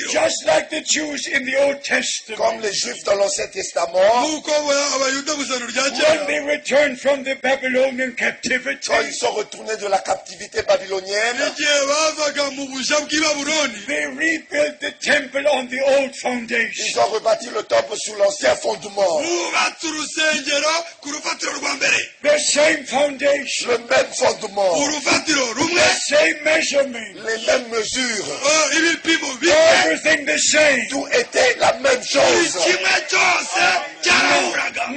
S5: Just like the Jews in the Old Testament.
S4: Comme les Juifs dans l'Ancien Testament.
S5: When they returned from the Babylonian captivity.
S4: Quand ils sont retournés de la captivité babylonienne.
S5: They rebuilt the temple on the old foundation.
S4: Ils ont rebâti le temple sur l'ancien fondement.
S5: The same foundation.
S4: Le même fondement.
S5: The same measurement.
S4: Les mêmes mesures.
S5: Everything the same.
S4: Tout était la même chose.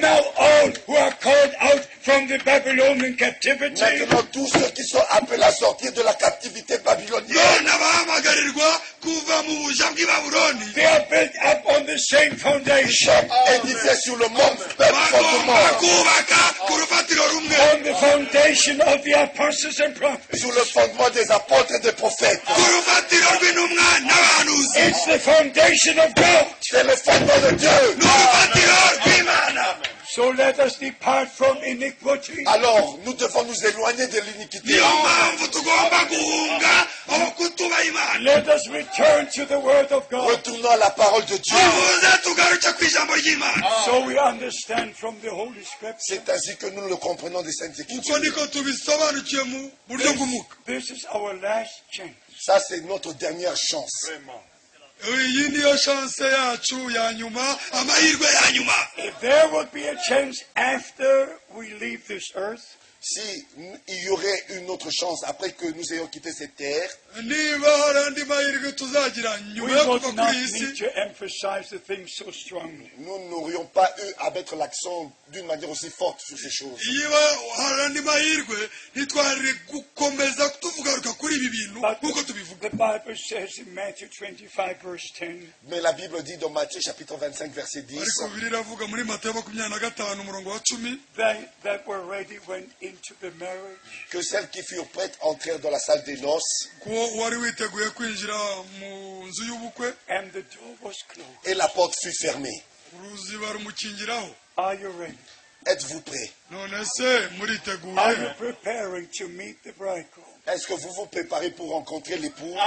S5: Now all who are called out from the Babylonian captivity.
S4: Maintenant, tous ceux qui sont appelés à sortir de la captivité babylonienne.
S5: They are built up on the same foundation.
S4: Édifiés sur le même fondement.
S5: On the foundation of the apostles and prophets.
S4: Sur le fondement des apôtres et des prophètes.
S5: It's the foundation of God.
S4: C'est le fondement de Dieu.
S5: So let us depart from iniquity.
S4: Alors, nous devons nous éloigner de l'iniquité.
S5: Let us return to the word of God.
S4: Retournons à la parole de Dieu.
S5: So we understand from the Holy Scripture.
S4: C'est ainsi que nous le comprenons des Saintes Écritures.
S5: This is our last chance.
S4: Ça, c'est notre dernière chance.
S5: If there would be a chance after we leave this earth,
S4: Si il y aurait une autre chance après que nous ayons quitté cette terre,
S5: we would not need to emphasize the thing so strongly.
S4: nous n'aurions pas eu à mettre l'accent d'une manière aussi forte sur ces choses.
S5: The Bible says in Matthew 25 verse 10,
S4: Mais la Bible dit dans Matthieu chapitre 25 verset 10
S5: that were ready went into the marriage.
S4: que celles qui furent prêtes entrèrent dans la salle des noces
S5: And the door was closed.
S4: et la porte fut fermée.
S5: Are you ready?
S4: Êtes-vous prêts?
S5: Are you preparing to meet the bridegroom?
S4: Est-ce que vous vous préparez pour rencontrer l'époux?
S5: Do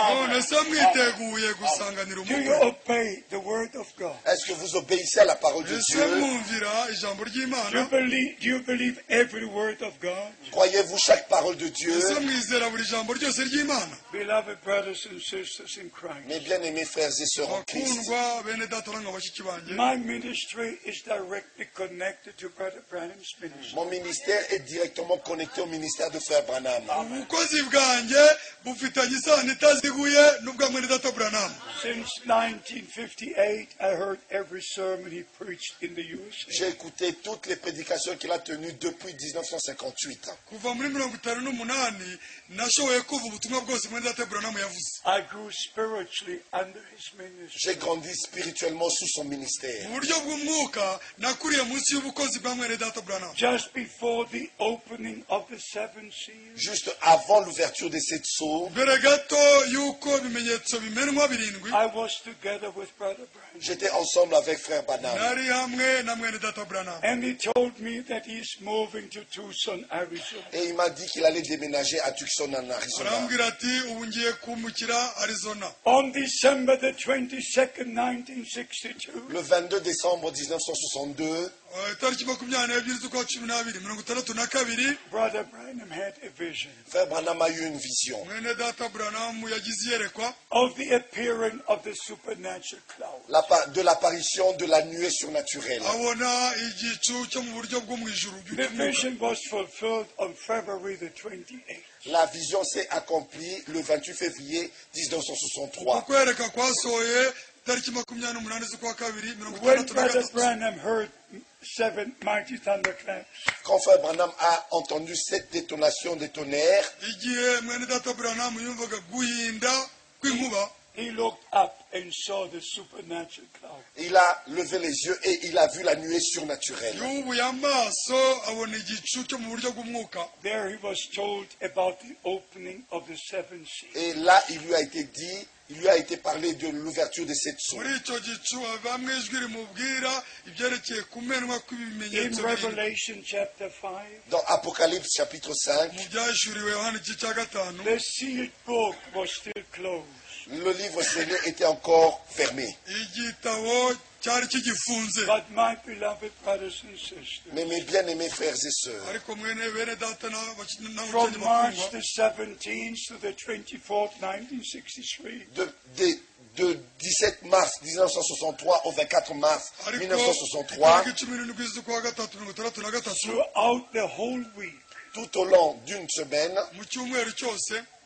S5: you obey the word of God?
S4: Est-ce que vous obéissez à la parole de Dieu?
S5: Do you believe every word of God?
S4: Croyez-vous chaque parole de Dieu?
S5: Beloved brothers and sisters in Christ,
S4: Mes bien-aimés frères et sœurs en Christ,
S5: my ministry is directly connected to Brother Branham's ministry.
S4: mon ministère est directement connecté au ministère de Frère Branham.
S5: Since 1958, I heard every sermon he preached in the USA.
S4: J'ai écouté toutes les prédications qu'il a tenues depuis 1958.
S5: I grew spiritually under his ministry.
S4: J'ai grandi spirituellement sous son ministère.
S5: Just before the opening of the seven seals,
S4: Juste avant l'ouverture des 7 sceaux,
S5: I was together with Brother Branham.
S4: j'étais ensemble avec Frère Branham.
S5: And he told me that he's moving to Tucson, Arizona.
S4: Et il m'a dit qu'il allait déménager à Tucson en Arizona.
S5: On December the 22nd, 1962,
S4: Le 22 décembre 1962,
S5: Brother Branham had a vision
S4: Frère Branham a eu une vision
S5: of the appearing of the supernatural cloud.
S4: de l'apparition de la nuée surnaturelle.
S5: The vision was fulfilled on February the 28th.
S4: La vision s'est accomplie le 28 février 1963.
S5: When Brother Branham heard 7 mighty thunderclaps,
S4: Quand Frère Branham a entendu cette détonation des tonnerres,
S5: he looked up and saw the supernatural cloud.
S4: il a levé les yeux et il a vu la nuée surnaturelle.
S5: There he was told about the opening of the seven seals.
S4: Et là, il lui a été dit, il lui a été parlé de l'ouverture de cette sceaux.
S5: In Revelation chapter 5,
S4: Dans Apocalypse chapitre 5,
S5: the sealed book was still closed.
S4: le livre scellé était encore fermé.
S5: But my beloved brothers and sisters,
S4: Mais mes bien-aimés frères et sœurs,
S5: from March the 17th to the 24th, 1963,
S4: de 17 mars 1963 au 24 mars 1963,
S5: throughout the whole week,
S4: tout au long d'une semaine,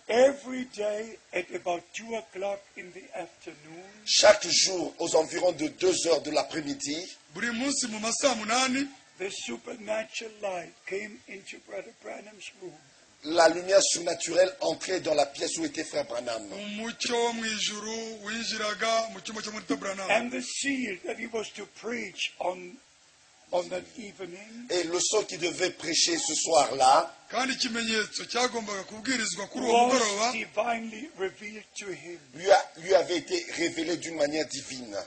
S5: every day at about 2 o'clock in the afternoon,
S4: chaque jour aux environs de 2 heures de l'après-midi,
S5: the supernatural light came into Brother Branham's room.
S4: la lumière surnaturelle entrait dans la pièce où était Frère Branham.
S5: And the seal that he was to preach on that evening
S4: Et le sceau qui devait prêcher ce soir-là
S5: was divinely revealed to him.
S4: lui avait été révélé d'une manière divine.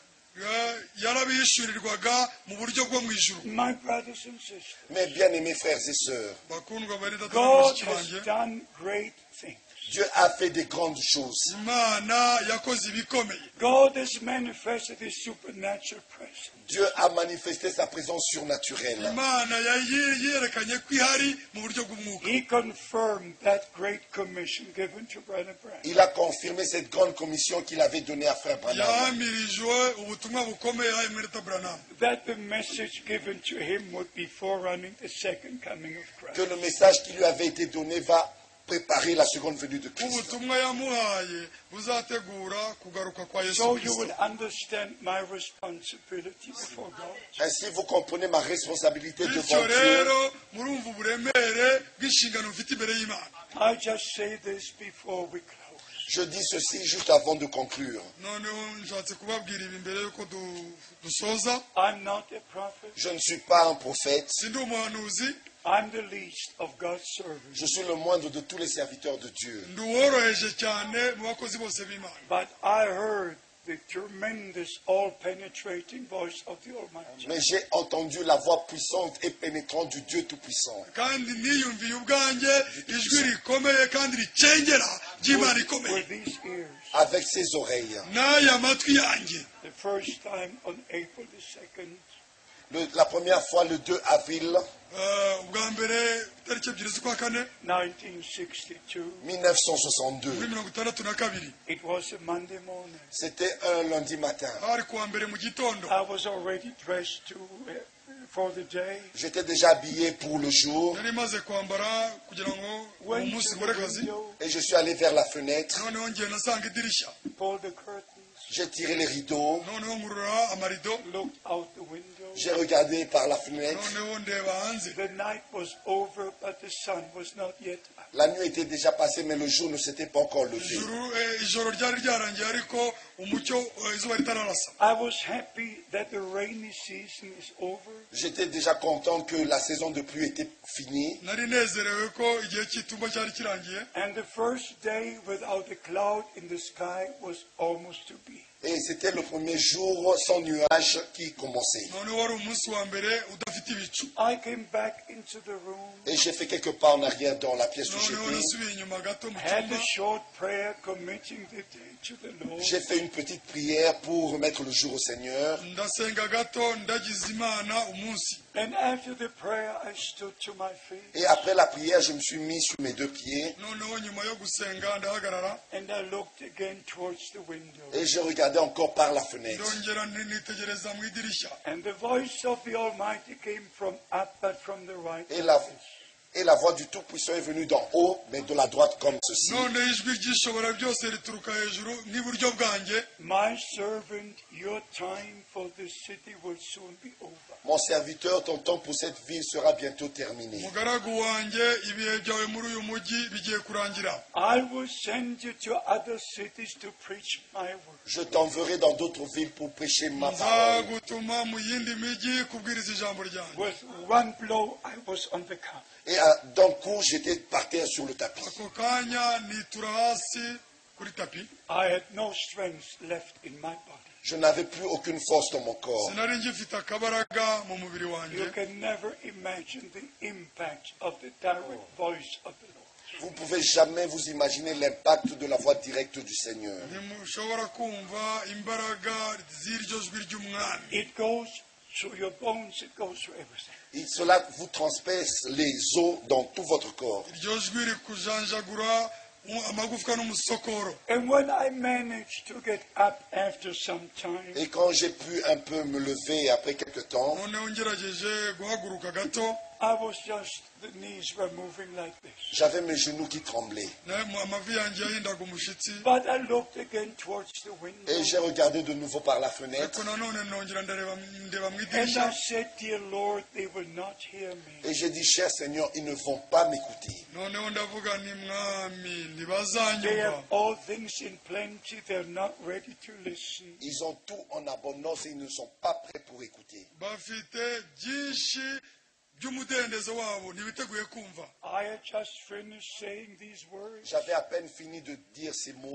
S5: My brothers and sisters,
S4: Mes bien-aimés frères et sœurs,
S5: God has done great things.
S4: Dieu a fait des grandes choses.
S5: God has manifested His supernatural presence.
S4: Dieu a manifesté sa présence surnaturelle.
S5: He confirmed that great commission given to Brother Branham.
S4: Il a confirmé cette grande commission qu'il avait donnée à Frère Branham.
S5: That the message given to him would be forerunning the second coming of Christ.
S4: Que le message qui lui avait été donné va préparer la seconde venue de Christ.
S5: So you will understand my responsibility before God.
S4: Ainsi, vous comprenez ma responsabilité devant Dieu.
S5: I just say this before we close.
S4: Je dis ceci juste avant de conclure.
S5: I'm not a prophet.
S4: Je ne suis pas un prophète.
S5: I'm the least of God's servants.
S4: Je suis le moindre de tous les serviteurs de Dieu.
S5: But I heard the tremendous, all-penetrating voice of the Almighty.
S4: Mais j'ai entendu la voix puissante et pénétrante du Dieu Tout-Puissant.
S5: With these ears,
S4: Avec ses oreilles.
S5: the first time on April the 2nd,
S4: La première fois, le 2 avril 1962.
S5: it was a Monday morning.
S4: C'était un lundi matin.
S5: I was already dressed for the day.
S4: J'étais déjà habillé pour le jour.
S5: Went to the window,
S4: Et je suis allé vers la fenêtre.
S5: pulled the curtains,
S4: J'ai tiré les rideaux.
S5: looked out the window.
S4: J'ai regardé par la fenêtre.
S5: The night was over, but the sun was not yet up.
S4: La nuit était déjà passée, mais le jour ne s'était pas encore levé.
S5: I was happy that the rainy season is over.
S4: J'étais déjà content que la saison de pluie était finie.
S5: And the first day without a cloud in the sky was almost to be.
S4: Et c'était le premier jour sans nuages qui commençait.
S5: I came back into the room,
S4: Et j'ai fait quelques pas en arrière dans la pièce où j'étais.
S5: had a short prayer committing the day to the Lord.
S4: J'ai fait une petite prière pour remettre le jour au Seigneur.
S5: And after the prayer, I stood to my feet
S4: Et après la prière, je me suis mis sur mes deux pieds.
S5: and I looked again towards the window.
S4: Et je regardais encore par la fenêtre.
S5: And the voice of the Almighty came from up, but from the right.
S4: Et la voix du Tout-Puissant est venue d'en haut, mais de la droite comme ceci.
S5: My servant, your time for this city will soon be over.
S4: Mon serviteur, ton temps pour cette ville sera bientôt terminé.
S5: I will send you to other cities to preach my word.
S4: Je t'enverrai dans d'autres villes pour prêcher ma parole.
S5: With one blow, I was on the couch.
S4: Et d'un coup, j'étais par terre sur le tapis.
S5: I had no strength left in my body.
S4: Je n'avais plus aucune force dans mon corps.
S5: You can never imagine the impact of the direct voice of the Lord.
S4: Vous ne pouvez jamais vous imaginer l'impact de la voix directe du Seigneur.
S5: It goes through your bones, it goes through everything.
S4: Et cela vous transperce les os dans tout votre corps.
S5: And when I managed to get up after some time,
S4: Et quand j'ai pu un peu me lever après quelque temps,
S5: I was just, the knees were moving like this.
S4: j'avais mes genoux qui tremblaient.
S5: But I looked again towards the window.
S4: Et j'ai regardé de nouveau par la fenêtre.
S5: And I said, dear Lord, they will not hear me.
S4: Et j'ai dit, cher Seigneur, ils ne vont pas m'écouter.
S5: They have all things in plenty, they're not ready to listen.
S4: Ils ont tout en abondance et ils ne sont pas prêts pour écouter.
S5: I had just finished saying these words.
S4: J'avais à peine fini de dire ces mots.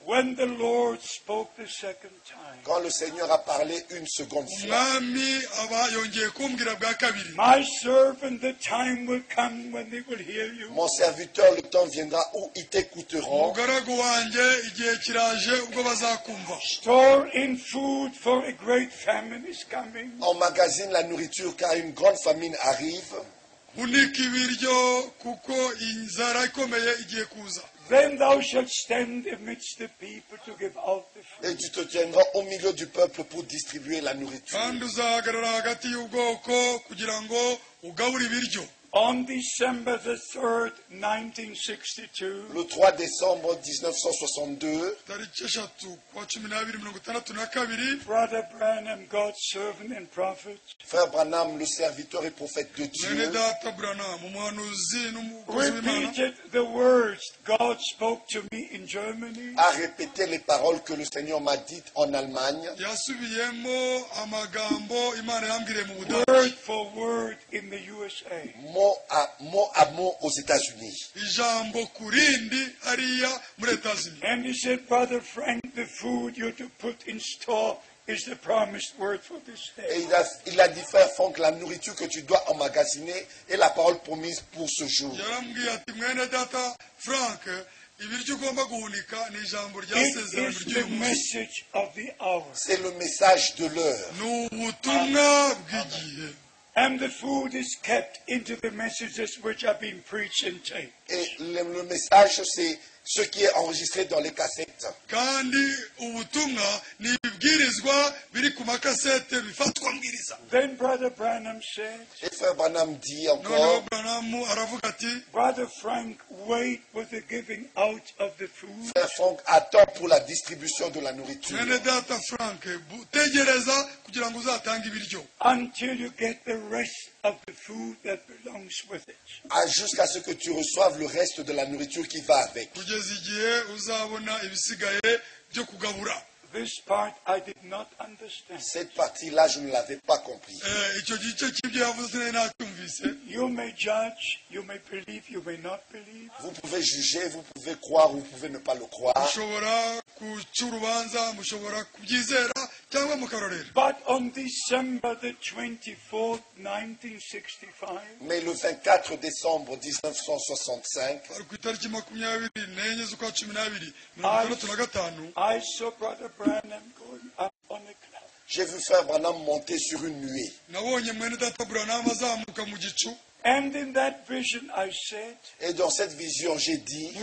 S5: When the Lord spoke the second time,
S4: Quand le Seigneur a parlé une seconde fois,
S5: my servant, the time will come when they will hear you.
S4: mon serviteur, le temps viendra où ils t'écouteront.
S5: Store in food, for a great famine is coming.
S4: Emmagasine la nourriture car une grande famine arrive.
S5: Then thou shalt stand amidst the people to give out the food.
S4: Et tu te tiendras au milieu du peuple pour distribuer la nourriture.
S5: On December the 3rd, 1962,
S4: Le 3 décembre 1962,
S5: Brother Branham, God's servant and prophet,
S4: Frère Branham, le serviteur et prophète de Dieu,
S5: repeated the words God spoke to me in Germany,
S4: a répété les paroles que le Seigneur m'a dites en Allemagne,
S5: word for word in the USA.
S4: mot à mot aux États-Unis.
S5: And he said, Brother Frank, the food you're to put in store is the promised word for this
S4: Et
S5: day.
S4: il a dit, Frère Franck, la nourriture que tu dois emmagasiner est la parole promise pour ce jour.
S5: It is the message of the hour.
S4: C'est le message de l'heure.
S5: And the food is kept into the messages which are being preached and taped.
S4: Et le message, c'est ce qui est enregistré dans les cassettes.
S5: Then Brother Branham said,
S4: Et Frère Branham dit encore,
S5: Brother Frank, wait with the giving out of the food
S4: Frère Franck, attends pour la distribution de la nourriture
S5: until you get the rest of the food that belongs with it.
S4: jusqu'à ce que tu reçoives le reste de la nourriture qui va avec.
S5: This part I did not understand.
S4: Cette partie-là, je ne l'avais pas compris.
S5: You may judge, you may believe, you may not believe.
S4: Vous pouvez juger, vous pouvez croire, vous pouvez ne pas le croire.
S5: But on December the 24th, 1965,
S4: Mais le 24 décembre 1965,
S5: I saw Brother Branham going up on a cloud.
S4: j'ai vu Frère Branham monter sur une nuée.
S5: And in that vision I said,
S4: Et dans cette vision, j'ai dit,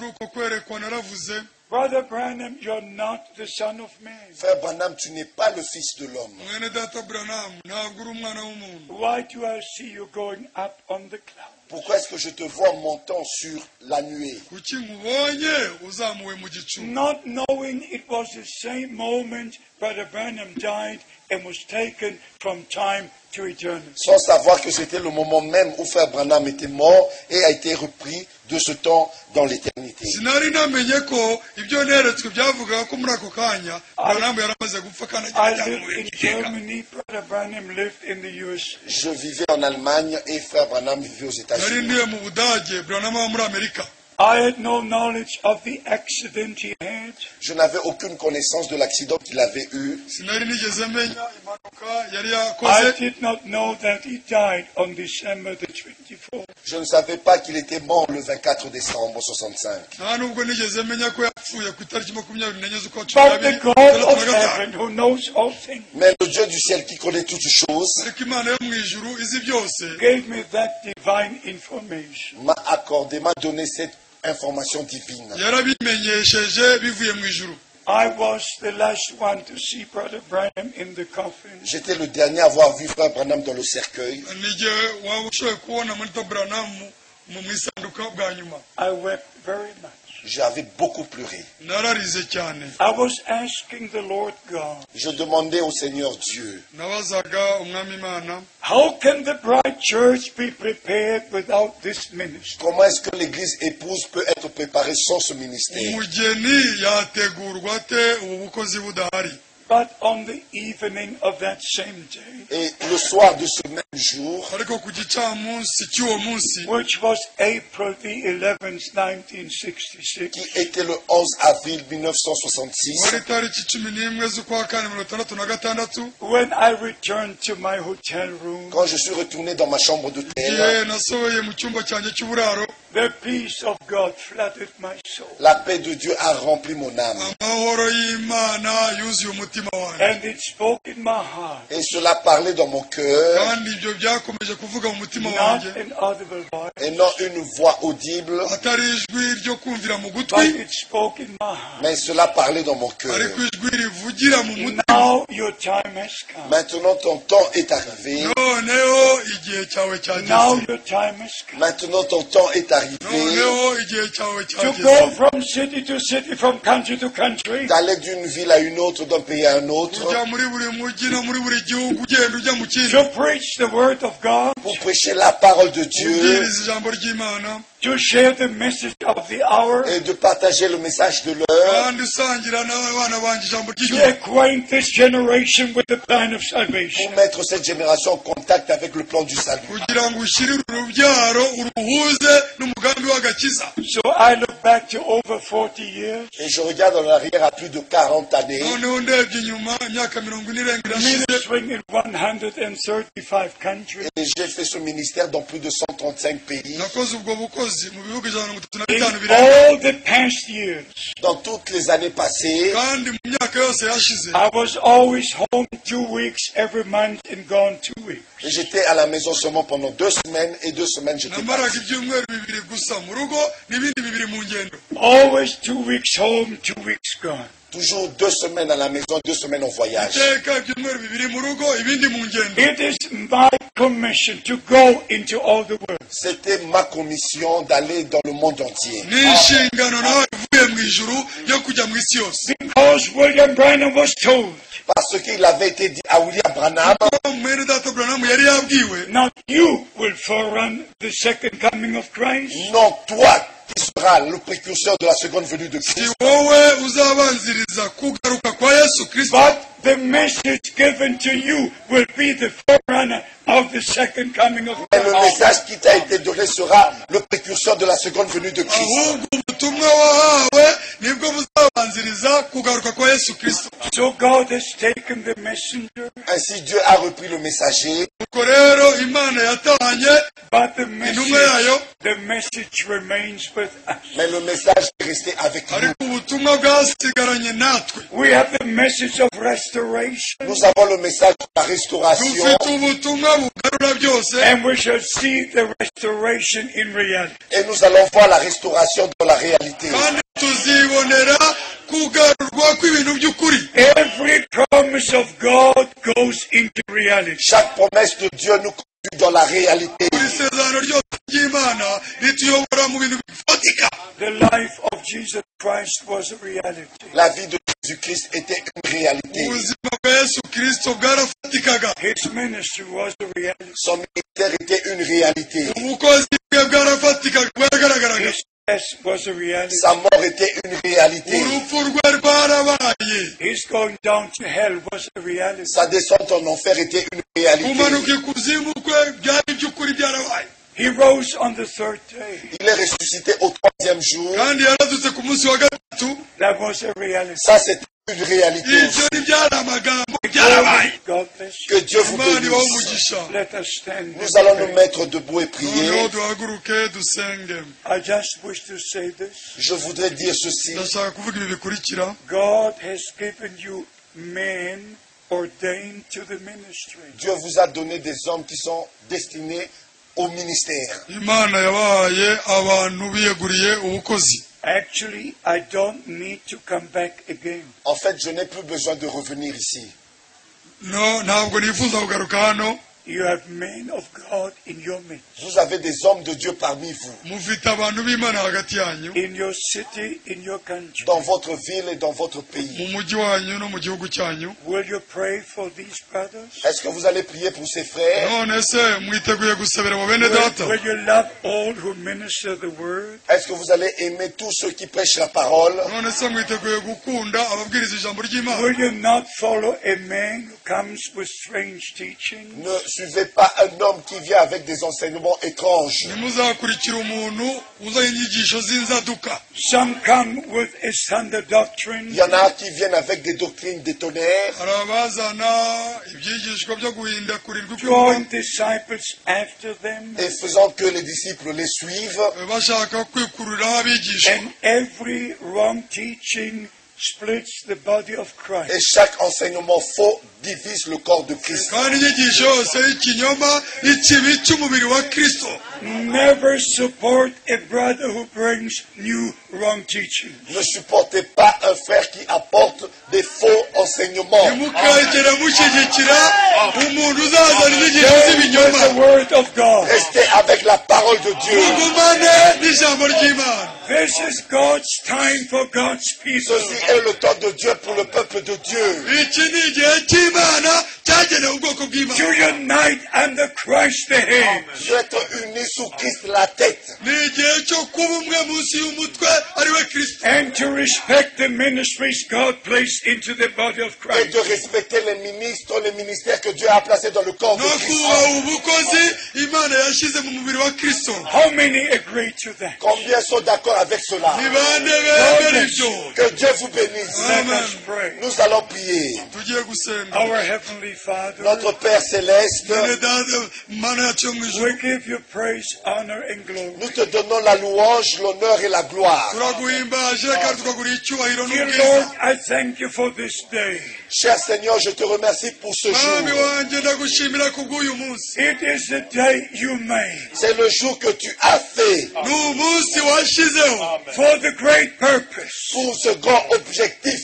S5: Brother Branham, you're not the Son of Man.
S4: Frère Branham, tu n'es pas le Fils de l'homme.
S5: Why do I see you going up on the cloud?
S4: Pourquoi est-ce que je te vois montant sur la nuée?
S5: Not knowing it was the same moment Brother Branham died and was taken from time to eternity.
S4: Sans savoir que c'était le moment même où Frère Branham était mort et a été repris de ce temps dans l'éternité.
S5: I lived in Germany, Brother Branham lived in the US.
S4: Je vivais en Allemagne et Frère Branham vivait aux États-Unis.
S5: I had no knowledge of the accident he had.
S4: Je n'avais aucune connaissance de l'accident qu'il avait eu.
S5: I did not know that he died on December the 24th.
S4: Je ne savais pas qu'il était mort le 24 décembre 65.
S5: But the God of heaven, who knows all things,
S4: Mais le Dieu du ciel qui connaît toutes choses
S5: gave me that divine information.
S4: m'a accordé, m'a donné cette information divine.
S5: I was the last one to see Brother Branham in the coffin.
S4: J'étais le dernier à avoir vu Frère Branham dans le cercueil.
S5: I wept very much.
S4: J'avais beaucoup pleuré.
S5: I was asking the Lord God,
S4: Je demandais au Seigneur Dieu,
S5: how can the bride church be prepared without this ministry?
S4: comment est-ce que l'église épouse peut être préparée sans ce ministère?
S5: But on the evening of that same day,
S4: Et le soir de ce même jour,
S5: which was April the 11th, 1966,
S4: qui était le 11 avril 1966,
S5: when I returned to my hotel room,
S4: quand je suis retourné dans ma chambre d'hôtel,
S5: the peace of God flooded my soul.
S4: la paix de Dieu a rempli mon âme.
S5: And it spoke in my heart,
S4: Et cela parlait dans mon cœur,
S5: not an audible voice,
S4: et non une voix audible,
S5: but it spoke in my heart.
S4: mais cela parlait dans mon cœur.
S5: Now your time has come.
S4: Maintenant ton temps est arrivé.
S5: Now your time has come.
S4: Maintenant ton temps est arrivé
S5: To go from city to city, from country to country,
S4: d'aller d'une ville à une autre, d'un pays à un autre,
S5: to preach the word of God,
S4: pour prêcher la parole de Dieu
S5: to share the message of the hour,
S4: et de partager le message de l'heure,
S5: to acquaint this generation with the plan of salvation.
S4: pour mettre cette génération en contact avec le plan du salut.
S5: So I look back to over 40 years,
S4: Et je regarde en arrière à plus de 40 années,
S5: ministering in 135 countries,
S4: et j'ai fait ce ministère dans plus de 135 pays.
S5: in all the past years.
S4: Dans toutes les années passées,
S5: I was always home 2 weeks every month and gone 2 weeks.
S4: j'étais à la maison seulement pendant 2 semaines, et 2 semaines j'étais parti.
S5: Always 2 weeks home, 2 weeks gone.
S4: Toujours 2 semaines à la maison, 2 semaines en voyage.
S5: It is my commission to go into all the world.
S4: C'était ma commission d'aller dans le monde entier.
S5: Because William Branham was told,
S4: Parce qu'il avait été dit à William Branham,
S5: not you will forerun the second coming of Christ,
S4: non toi qui seras le précurseur de la seconde venue de Christ,
S5: but the message given to you will be the forerunner of the second coming of
S4: mais le
S5: Christ.
S4: message qui t'a été donné sera le précurseur de la seconde venue de Christ.
S5: So God has taken the messenger,
S4: Ainsi Dieu a repris le messager,
S5: but the message remains with us.
S4: mais le message est resté avec nous.
S5: We have the message of restoration,
S4: Nous avons le message de la restauration,
S5: and we shall see the restoration in reality.
S4: et nous allons voir la restauration dans la réalité.
S5: Every promise of God goes into reality.
S4: Chaque promesse de Dieu nous conduit dans la réalité.
S5: The life of Jesus Christ was a reality.
S4: La vie de Jésus-Christ était une réalité.
S5: His ministry was a reality.
S4: Son ministère était une réalité.
S5: His death was a reality.
S4: Sa mort était une réalité.
S5: His going down to hell was a reality.
S4: Sa descente en enfer était une réalité.
S5: He rose on the third day.
S4: Il est ressuscité au 3e jour.
S5: That was a reality.
S4: Ça, c'est une réalité aussi. Que Dieu vous bénisse. Nous allons nous mettre debout et prier. Je voudrais dire ceci.
S5: God has given you men ordained to the ministry.
S4: Dieu vous a donné des hommes qui sont destinés au ministère.
S5: Actually, I don't need to come back again.
S4: En fait, je n'ai plus besoin de revenir ici.
S5: You have men of God in your midst.
S4: Vous avez des hommes de Dieu parmi vous.
S5: In your city, in your country.
S4: Dans votre ville et dans votre pays.
S5: Will you pray for these brothers?
S4: Est-ce que vous allez prier pour ces frères?
S5: Will you love all who minister the word?
S4: Est-ce que vous allez aimer tous ceux qui prêchent la parole?
S5: Will you not follow a man who comes with strange teaching?
S4: Ne suivez pas un homme qui vient avec des enseignements étranges.
S5: Some come with a thunder doctrine.
S4: Il y en a qui viennent avec des doctrines des tonnerres.
S5: Join disciples after them.
S4: Et faisant que les disciples les suivent.
S5: And every wrong teaching splits the body of Christ.
S4: Et chaque enseignement faux divise le corps de Christ.
S5: Never support a brother who brings new wrong teaching.
S4: Ne supportez pas un frère qui apporte des faux enseignements.
S5: The word of God.
S4: Restez avec la parole de Dieu.
S5: This is God's time for God's people.
S4: Ceci est le temps de Dieu pour le peuple de Dieu.
S5: To unite under Christ the head.
S4: D'être unis sous Christ la tête.
S5: And to respect the ministries God placed into the body of
S4: Et
S5: Christ.
S4: de respecter les ministres, les ministères que Dieu a placés dans le corps de Christ.
S5: How many agree to that?
S4: Combien sont d'accord avec cela? Que Dieu vous bénisse.
S5: Let us pray.
S4: Nous allons prier.
S5: Our Heavenly Father,
S4: Notre Père Céleste,
S5: we give you praise, honor, and glory.
S4: nous te donnons la louange, l'honneur et la gloire.
S5: Dear Lord, I thank you for this day.
S4: Cher Seigneur, je te remercie pour ce jour.
S5: It is the day you made
S4: C'est le jour que tu as fait
S5: for the great purpose
S4: pour ce grand objectif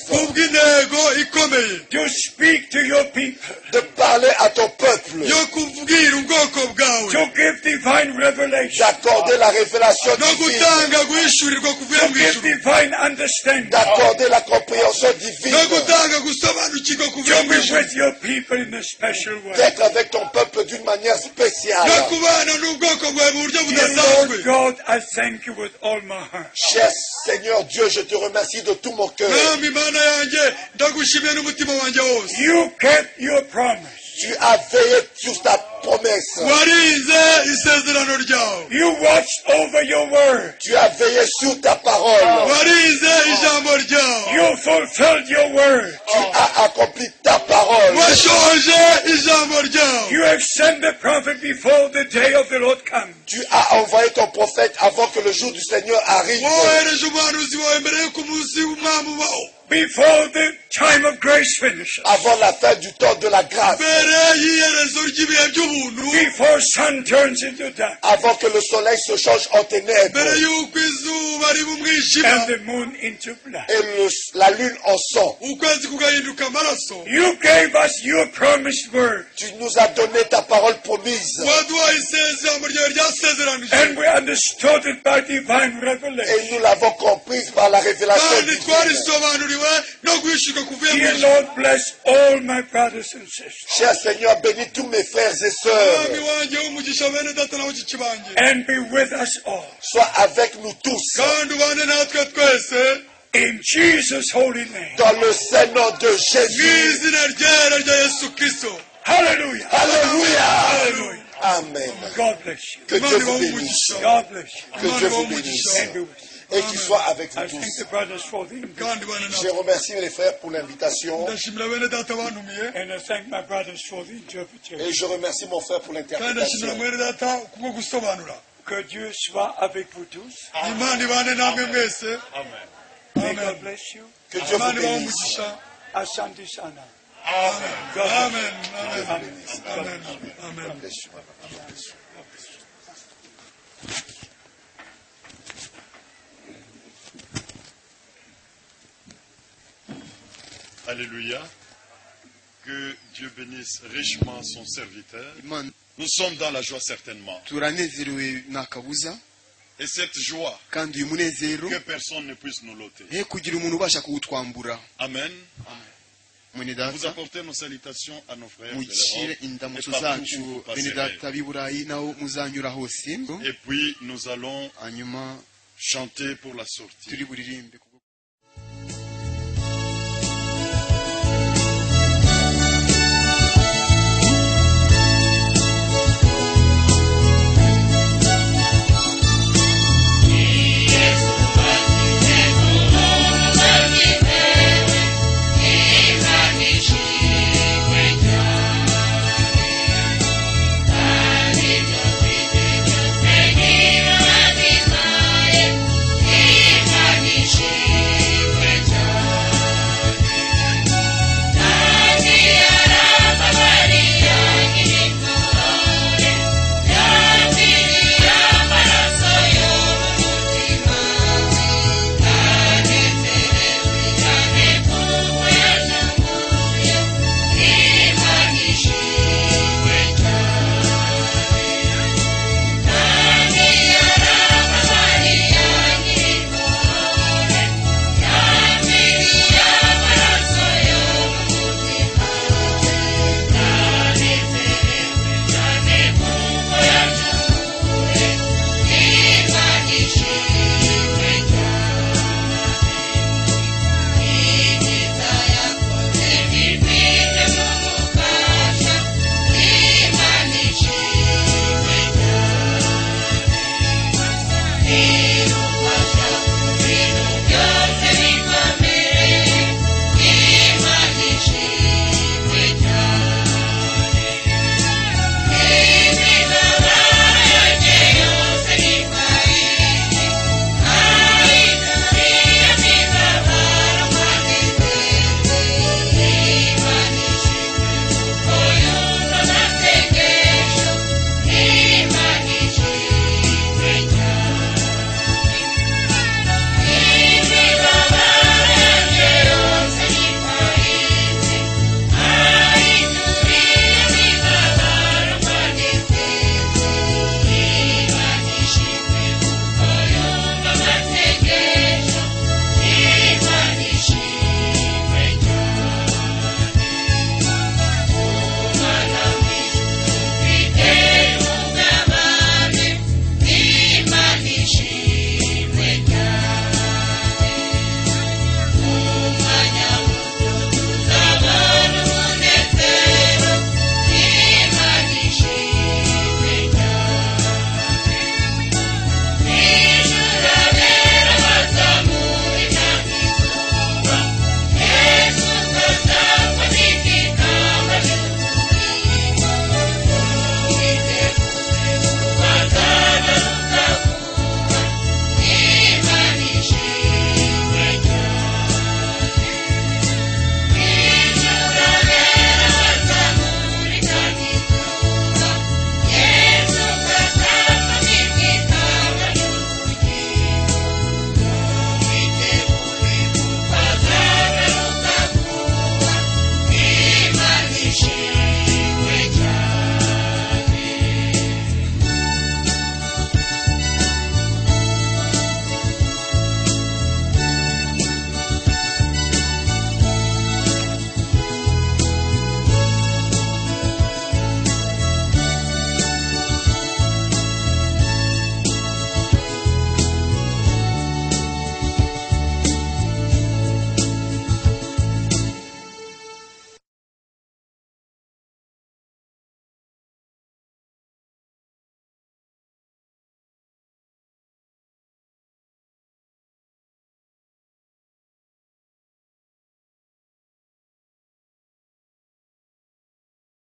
S5: to speak to your people,
S4: de parler à ton peuple,
S5: to give divine revelation,
S4: d'accorder la révélation
S5: to
S4: divine,
S5: give divine understanding,
S4: d'accorder la compréhension divine,
S5: to be with your people in a special way.
S4: d'être avec ton peuple d'une manière spéciale.
S5: Dear Lord God, I thank you with all my heart.
S4: Cher Seigneur Dieu, je te remercie de tout mon cœur.
S5: You kept your promise.
S4: Tu as veillé sur ta promesse.
S5: You watched over your word.
S4: Tu as veillé sur ta parole.
S5: You fulfilled your word.
S4: Tu as accompli ta parole.
S5: You have sent the prophet before the day of the Lord comes.
S4: Tu as envoyé ton prophète avant que le jour du Seigneur arrive.
S5: Before the time of grace finishes.
S4: Avant la fin du temps de la grâce.
S5: Before sun turns into dark.
S4: Avant que le soleil se change en ténèbres.
S5: And the moon into blood.
S4: Et la lune en sang.
S5: You gave us your promised word.
S4: Tu nous as donné ta parole promise.
S5: And we understood it by divine revelation.
S4: Et nous l'avons comprise par la révélation divine.
S5: Dear Lord, bless all my brothers and sisters.
S4: Cher Seigneur, bénis tous mes frères et sœurs.
S5: And be with us all.
S4: Sois avec nous tous.
S5: In Jesus' holy name.
S4: Dans le saint nom de Jésus.
S5: Hallelujah.
S4: Alléluia.
S5: Hallelujah.
S4: Amen.
S5: God bless you.
S4: Que Dieu vous bénisse.
S5: God bless you.
S4: Que Dieu vous bénisse.
S5: And be with you.
S4: et qu'il soit avec vous
S5: I thank
S4: tous.
S5: the brothers for the invitation.
S4: Je remercie les frères pour l'invitation
S5: And I thank my brothers for the interpretation.
S4: et je remercie mon frère pour l'interprétation.
S5: Que Dieu soit avec vous tous.
S6: Imana ibane namwe mwese.
S5: May God bless you.
S4: Que Dieu vous
S6: Imana ibahe
S4: bénisse.
S6: umugisha.
S5: Asante sana.
S6: Amen.
S5: God bless
S6: Amen.
S5: you.
S6: Amen. Amen. Amen.
S4: Bless you. Bless you.
S2: Alléluia. Que Dieu bénisse richement son serviteur. Nous sommes dans la joie certainement.
S1: turanezerewe nta kabuza
S2: Et cette joie,
S1: kandi uyu munezero
S2: que personne ne puisse nous l'ôter.
S1: he kugira umuntu ubasha kuwutwambura.
S2: Amen.
S1: Mwene
S2: Vous
S1: data
S2: apportez nos salutations à nos frères de
S1: mushyire
S2: l'Europe.
S1: indamutso
S2: Et partout
S1: zacu
S2: où vous
S1: bene
S2: passerez.
S1: data b'i burayi naho muzanyura hose
S2: Et puis nous allons
S1: hanyuma
S2: chanter pour la sortie.
S1: turi buririmbe